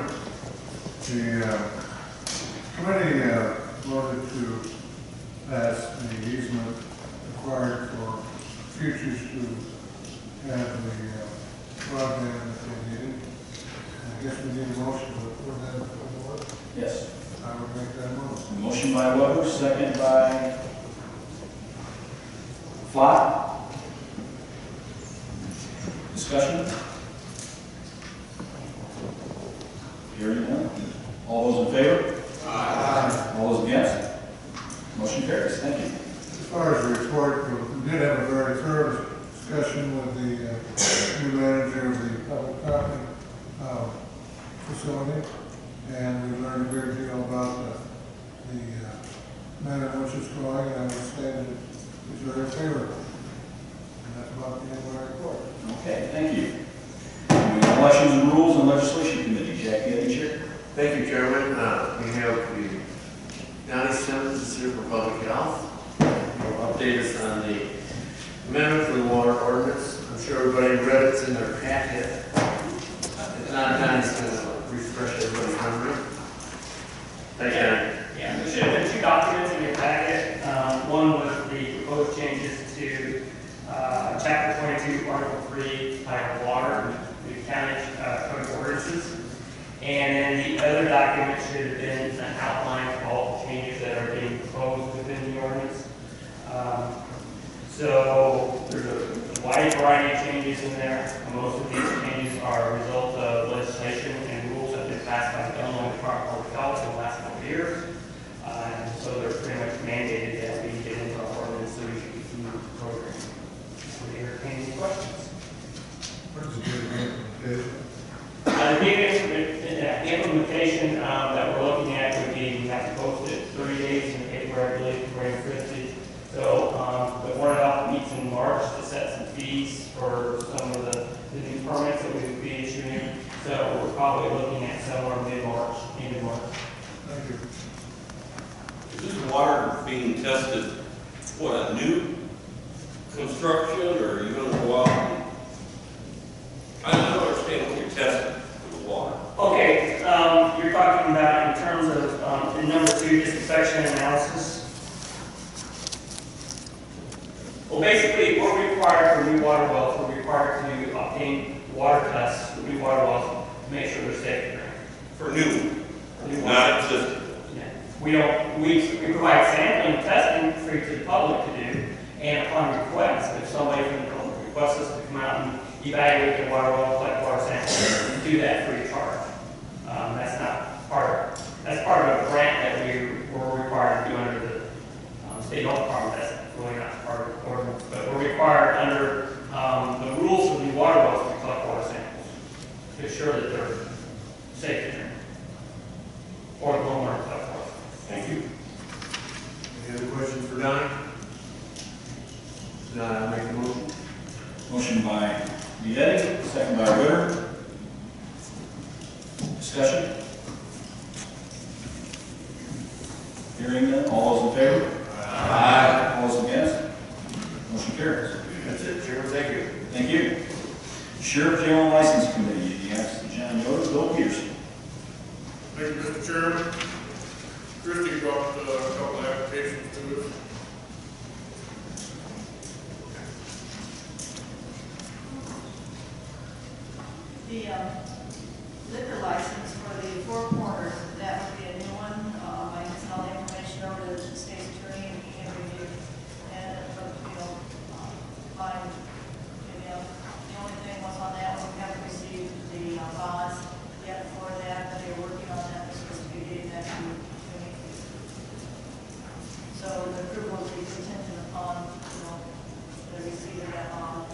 The committee voted to pass the easement required for futures to have the broadband that they needed. guess we need a motion to put that before the board. Yes. I would make that motion. Motion by Weber, second by Flott. Discussion? Hearing none. All those in favor? Aye. All those against? Motion carries. Thank you. As far as the report, we did have a very thorough discussion with the new manager of the public property facility, and we learned a great deal about the manner in which it's going, and I would say that it's very favorable. And that's about the end of my report. Okay, thank you. Elections and Rules and Legislation Committee, Jack Getty, Chair. Thank you, Chairman. We have the Donnie Simmons is here for Public Health. He'll update us on the amendment for the water ordinance. I'm sure everybody read it. It's in their packet. If not, Donnie's going to refresh everybody's memory. Thank you. Yeah, there should have been two documents in your packet. One was the proposed changes to Chapter 22, Article 3, titled Water, the County Code of Ordinances. And then the other document should have been an outline of all the changes that are being proposed within the ordinance. So there's a wide variety of changes in there. Most of these changes are a result of legislation and rules that have been passed by the Illinois Department of Public Health in the last couple of years. So they're pretty much mandated that we get into our ordinance so we can continue the program. So they entertain any questions. What is the date of implementation? The implementation that we're looking at would be, we have to post it 30 days in the paper, I believe, for Christie. So the Board of Health meets in March to set some fees for some of the new permits that we would be issuing. So we're probably looking at somewhere mid-March, end of March. Thank you. Is this water being tested, what, a new construction, or are you going to go out and, I don't understand what you're testing for the water. Okay, you're talking about in terms of in number 2, disinfection analysis. Well, basically, we're required for new water wells, we're required to obtain water tests for new water wells to make sure they're safe to drink. For new water. not existing. Yeah. We provide sampling and testing free to the public to do, and upon request, if somebody from the public requests us to come out and evaluate the water well, collect water samples, and do that free of charge. That's not that's part of a grant that we were required to do under the state health department. That's really not part of the ordinance, but we're required under the rules of the water wells to collect water samples to ensure that they're safe to drink. Or the homeowner collect water. Thank you. Any other questions for Donnie? If not, I'll make the motion. Motion by Vieti, second by Ritter. Discussion? Hearing none, all those in favor? Aye. All those against? Motion carries. That's it, Chairman. Thank you. Thank you. Sheriff Jail and License Committee, you have John Yoder, Bill Peterson. Thank you, Mr. Chairman. Christie brought a couple of applications to us. The liquor license for the Four Corners, that would be a new one. I can send all the information over to the state's attorney and he can review. And, fine. The only thing was on that one, we haven't received the bonds yet for that, but they're working on that. They're supposed to be getting that to me. So the approval will be contingent upon, the receipt of that bond.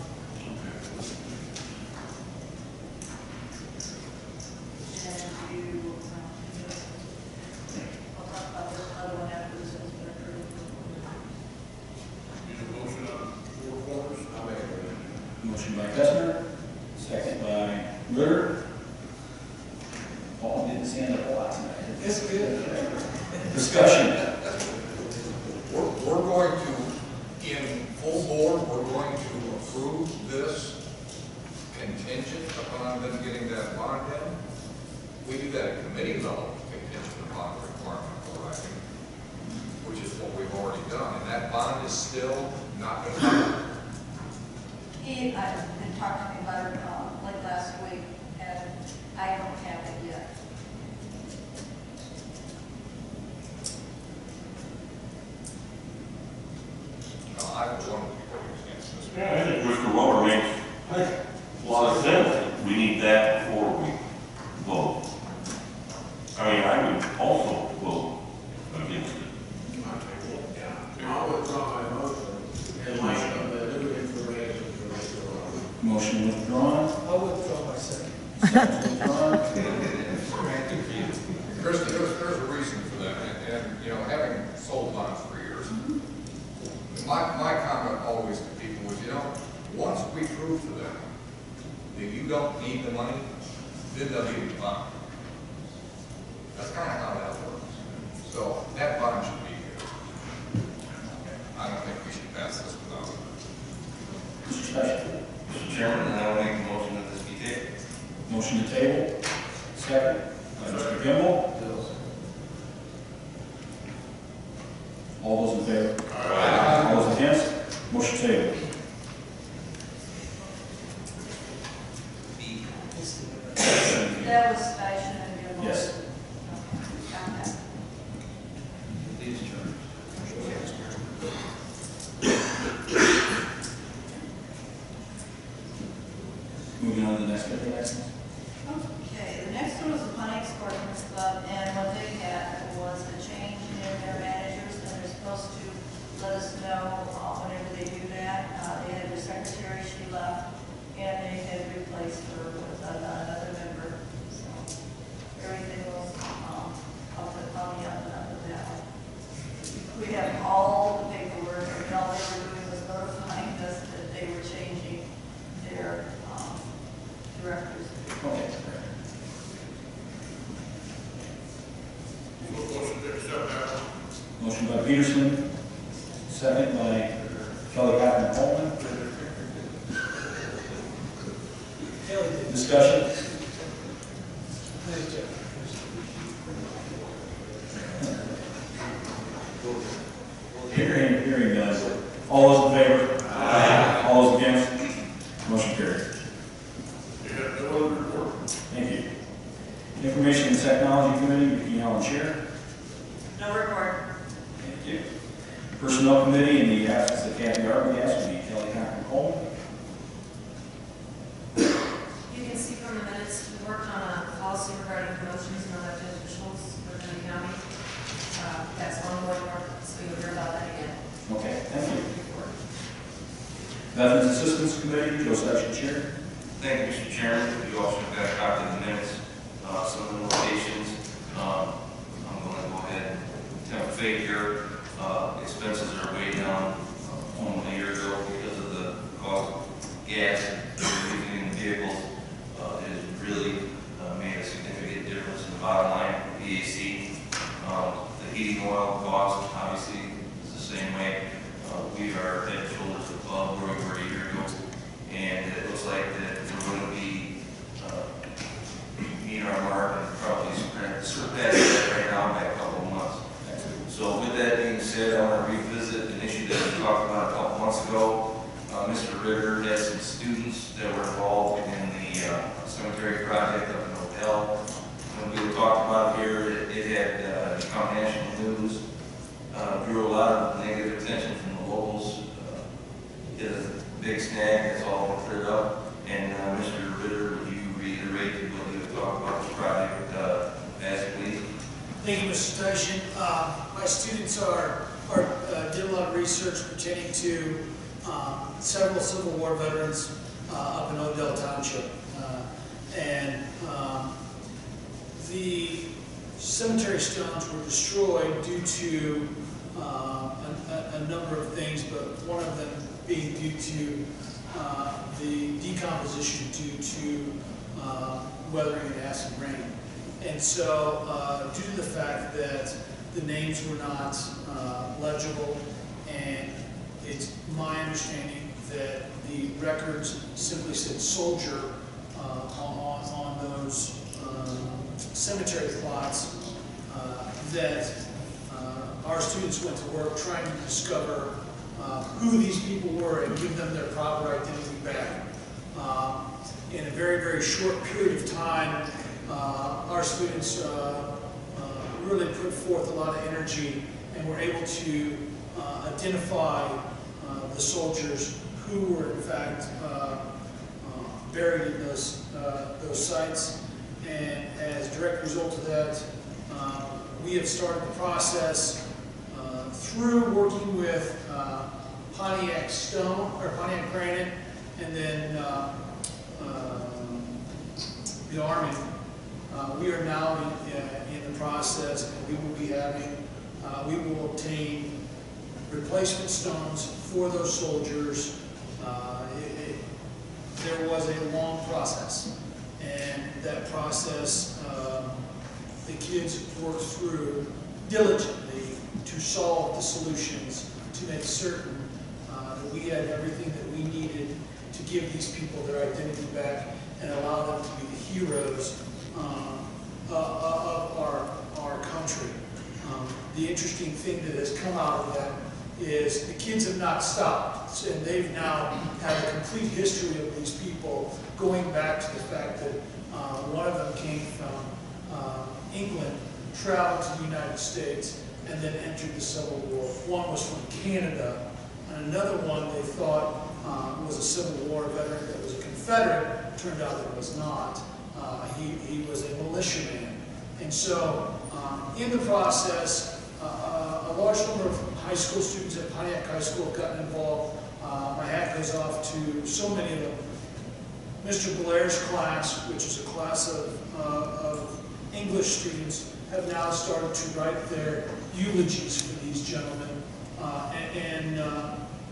Motion by Kestner, second by Ritter. Paul didn't stand up a lot tonight. It's good. Discussion. We're going to, in full board, we're going to approve this contingent upon them getting that bond in. We do that at committee level, contingent upon the requirement for writing, which is what we've already done, and that bond is still not going to happen. I've been talking to me about it, like last week, and I don't have don't want to be voting against this. Yeah, I think Mr. Weller makes a lot of sense. We need that before we vote. I mean, I would also vote against it. I'll withdraw my motion in light of the new information from Mr. Rowan. Motion withdrawn. I'll withdraw my second. Christie, there's a reason for that, and you know, having sold bonds for years, my comment always to people was, you know, once we prove to them that you don't need the money, then they'll give you the bond. That's kind of how that works. So that bond should be here. I don't think we should pass this without it. Mr. Special. Mr. Chairman, I will make a motion that this be tabled. Motion to table. Second. By Mr. Kimball. All those in favor? Aye. All those against? Motion tabled. That was, I should have given a motion. Yes. Okay. Please, Chairman. Moving on to the next bit. Okay, the next one was the Pontiac Sportsman's Club, and what they had was a change in their managers, and they're supposed to let us know whenever they do that. They had their secretary, she left, and they had replaced her with another member, so everything was up and up with that one. We have all the paperwork, and all they were doing was notifying us that they were changing their directors. Okay. Motion to accept that. Motion by Peterson. Second by Kelly Hoffman Coleman. Haley did. Discussion. Thank you. Hearing none. All those in favor? Aye. All those against? Motion carried. You have no other report. Thank you. Information and Technology Committee, Vicki Allen Chair. No report. Thank you. Personnel Committee, in the absence of Kathy Arbogast, would be Kelly Hoffman Coleman. You can see from the minutes, we worked on a policy regarding promotions and elected officials within the county. That's ongoing work, so you'll hear about that again. Okay, thank you. Veterans Assistance Committee, Joe Section Chair. Thank you, Mr. Chairman. You also got a copy of the minutes, some of the locations. I'm going to go ahead and tempt fate here. Expenses are way down almost a year ago because of the cost of gas using in the vehicles. It has really made a significant difference in the bottom line for VAC. The heating oil cost obviously is the same way. We are head and shoulders above where we were a year ago, and it looks like that we're going to be meet our mark and probably surpass that right now by a couple of months. So with that being said, I want to revisit an issue that we talked about a couple months ago. Mr. Ritter had some students that were involved in the cemetery project up in Odell. When we were talking about here, it had become national news. Drew a lot of negative attention from the locals. It is a big snag that's all been cleared up. And Mr. Ritter, would you reiterate what you had talked about this project as please? Thank you, Mr. Station. My students did a lot of research pertaining to several Civil War veterans up in Odell Township. The cemetery stones were destroyed due to a number of things, but one of them being due to the decomposition due to weathering and acid rain. And so, due to the fact that the names were not legible, and it's my understanding that the records simply said soldier on those cemetery plots, that our students went to work trying to discover who these people were and give them their proper identity back. In a very, very short period of time, our students really put forth a lot of energy and were able to identify the soldiers who were in fact buried in those sites. And as a direct result of that, we have started the process through working with Pontiac Stone, or Pontiac Granite, and then the Army. We are now in the process, and we will be having, we will obtain replacement stones for those soldiers. There was a long process, and that process the kids worked through diligently to solve the solutions, to make certain that we had everything that we needed to give these people their identity back and allow them to be the heroes of our country. The interesting thing that has come out of that is the kids have not stopped, and they've now had a complete history of these people, going back to the fact that one of them came from England, traveled to the United States, and then entered the Civil War. One was from Canada, and another one they thought was a Civil War veteran that was a Confederate. Turned out that it was not. He was a militiaman. And so in the process, a large number of high school students at Pontiac High School have gotten involved. My hat goes off to so many of them. Mr. Blair's class, which is a class of English students, have now started to write their eulogies for these gentlemen.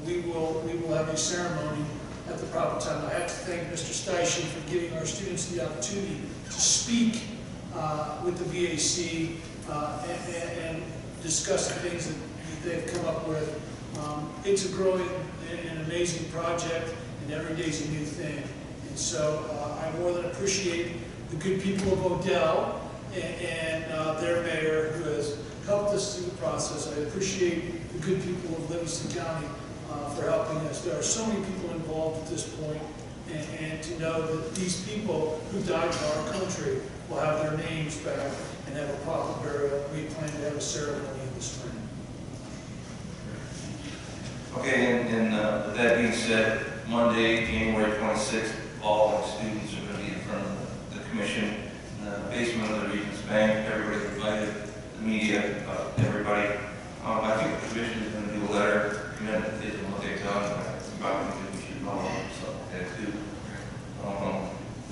We will have a ceremony at the proper time. I have to thank Mr. Steichen for giving our students the opportunity to speak with the VAC and discuss the things that they've come up with. It's a growing and amazing project, and every day is a new thing. And so I more than appreciate the good people of Odell and their mayor who has helped us through the process. I appreciate the good people of Livingston County for helping us. There are so many people involved at this point, and to know that these people who died for our country will have their names back and have a proper burial. We plan to have a ceremony in the spring. Okay, and with that being said, Monday, January 26th, all the students are going to be in front of the commission in the basement of the Regents Bank. Everybody's invited, the media, everybody. I think the commission is going to do a letter commitment to what they've done. I think we should follow something like that too.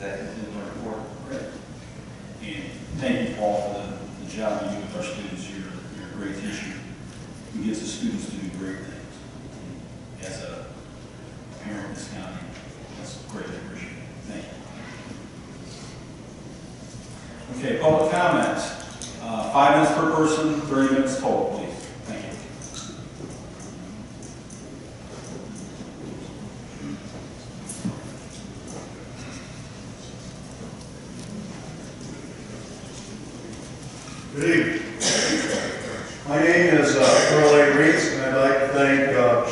That concludes my report. Great. And thank you, Paul, for the job you do with our students. You're a great teacher who gets the students to do great things. As a parent in this county, that's greatly appreciated. Thank you. Okay, public comment. 5 minutes per person, 30 minutes total, please. Thank you. Good evening. My name is Earl A. Reitz, and I'd like to thank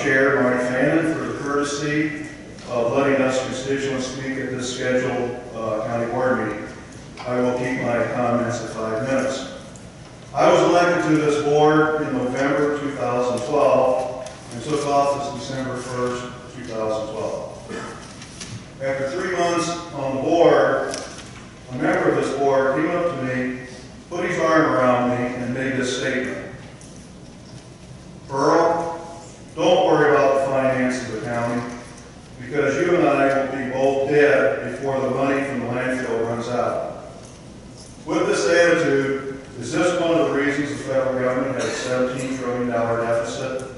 Chair Marty Fannin for the courtesy of letting us constituents speak at this scheduled county board meeting. I will keep my comments at 5 minutes. I was elected to this board in November 2012 and took office December 1st, 2012. After 3 months on the board, a member of this board came up to me, put his arm around me, and made this statement. Earl, don't worry about the finance of the county, because you and I will be both dead before the money from the landfill runs out. With this attitude, is this one of the reasons the federal government has a $17 trillion deficit?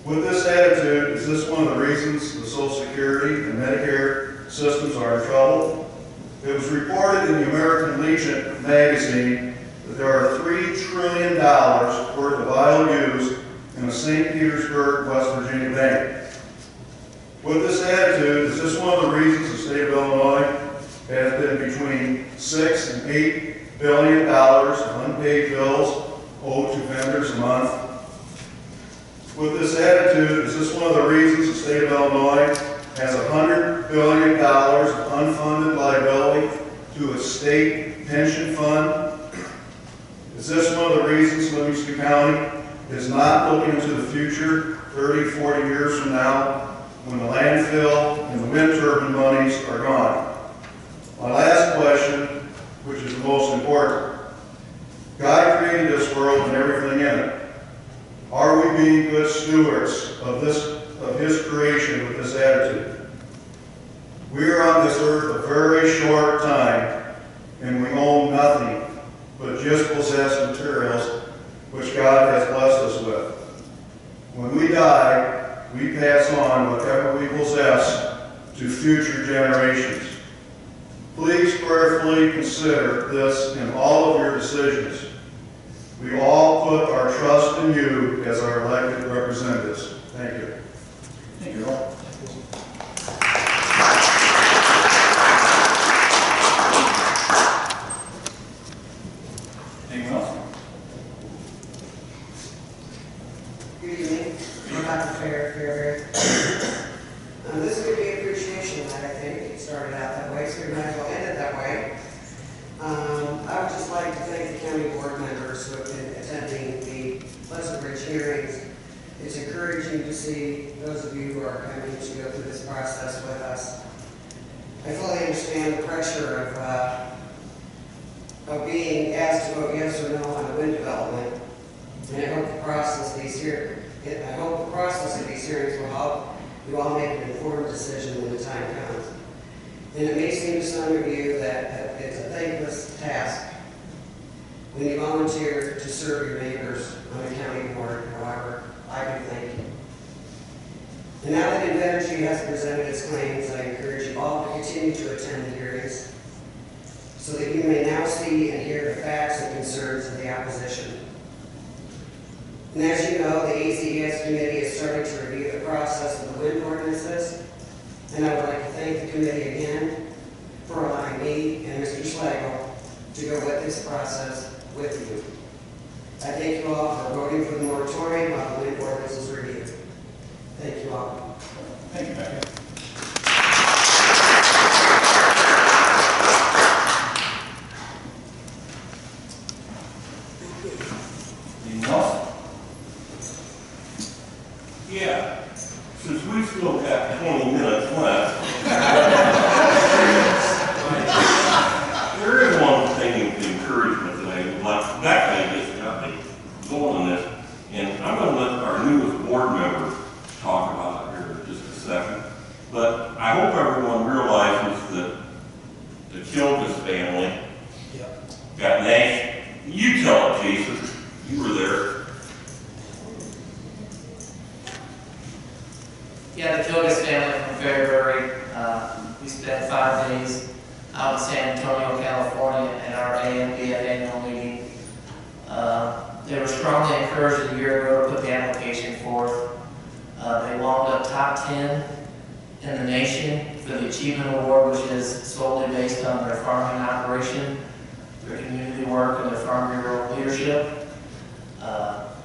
With this attitude, is this one of the reasons the Social Security and Medicare systems are in trouble? It was reported in the American Legion magazine that there are $3 trillion worth of IOUs in a St. Petersburg, West Virginia bank. With this attitude, is this one of the reasons the state of Illinois has been between $6 and $8 billion of unpaid bills owed to vendors a month? With this attitude, is this one of the reasons the state of Illinois has $100 billion of unfunded liability to a state pension fund? Is this one of the reasons Livingston County is not looking into the future 30, 40 years from now, when the landfill and the wind turbine monies are gone? My last question, which is the most important. God created this world and everything in it. Are we being good stewards of His creation with this attitude? We are on this earth a very short time, and we own nothing but just possess materials which God has blessed us with. When we die, we pass on whatever we possess to future generations. Please prayerfully consider this in all of your decisions. We all put our trust in you as our elected representatives. Thank you. Thank you all. Anyone else? Good evening. I'm Dr. Fairbury. This is going to be appreciation night, I think. It started out that way, so we might as well end it that way. I would just like to thank the county board members who have been attending the Pleasant Ridge hearings. It's encouraging to see those of you who are coming to go through this process with us. I fully understand the pressure of being asked to vote yes or no on the wind development, and I hope the process of these hearings will help you all make an informed decision when the time comes. And it may seem to some of you that it's a thankless task when you volunteer to serve your neighbors on the county board. However, I do thank you. And now that Invenergy has presented its claims, I encourage you all to continue to attend the hearings so that you may now see and hear the facts and concerns of the opposition. And as you know, the ACES committee is starting to review the process of the wind ordinances, and I would like to thank the committee again for allowing me and Mr. Schlegel to go with this process with you. I thank you all for voting for the moratorium while the wind ordinance is reviewed. Thank you all. Thank you, Becky. Anyone else? Yeah, since we've still got 20 minutes left, there is one thing of encouragement that I would like, Becca just got me going on this, and I'm going to let our newest board member talk about it here in just a second, but I hope everyone realizes that the Kilgus family got Nash. You tell it, Jason, you were there. Yeah, the Kilgus family from Fairbury. We spent 5 days out in San Antonio, California at our AMBF annual meeting. They were strongly encouraged a year ago to put the application forth. They wound up top 10 in the nation for the Achievement Award, which is solely based on their farming operation, their community work, and their farm bureau leadership.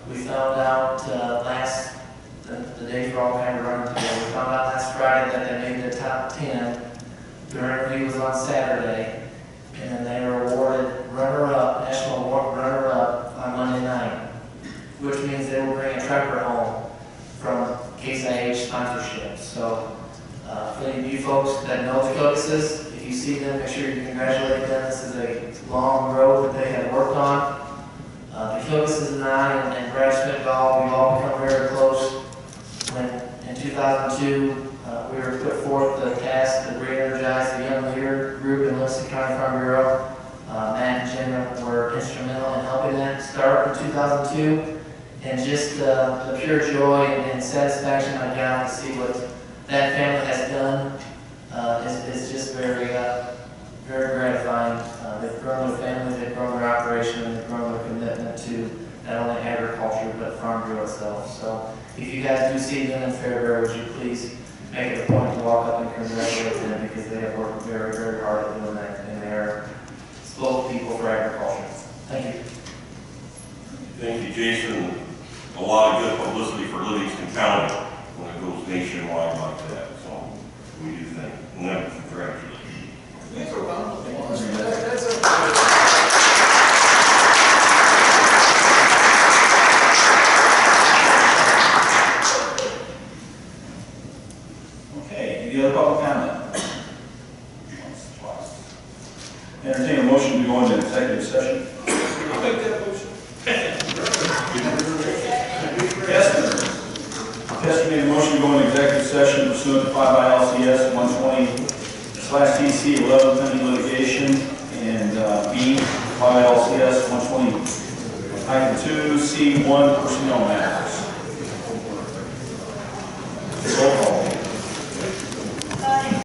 We found out the days were all kind of running together. We found out last Friday that they made the top 10. Their interview was on Saturday, and then they were awarded runner-up, national award runner-up on Monday night, which means they will bring a tractor home from Case IH sponsorship. So, for any of you folks that know the Kilguses, if you see them, make sure you congratulate them. This is a long road that they have worked on. The Kilguses and I and Brad Schmidt-Gall, we've all become very close. When in 2002, we were put forth the task to re-energize the young leader group in Livingston County Farm Bureau. Matt and Jim were instrumental in helping that start in 2002. And just the pure joy and satisfaction I got to see what that family has done is just very gratifying. They've grown their family, they've grown their operation, and they've grown their commitment to not only agriculture, but Farm Bureau itself. So if you guys do see them in Fairbury, would you please make it a point to walk up and congratulate them, because they have worked very, very hard at doing that, and they're spokespeople for agriculture. Thank you. Thank you, Jason. A lot of good publicity for Livingston County when it goes nationwide like that. So we do thank them. Congratulations. These are wonderful. Yes, we made a motion to go into executive session pursuant to 5 ILCS 120/TC 11 pending litigation, and B, 5 ILCS 120-2C1 personnel matter.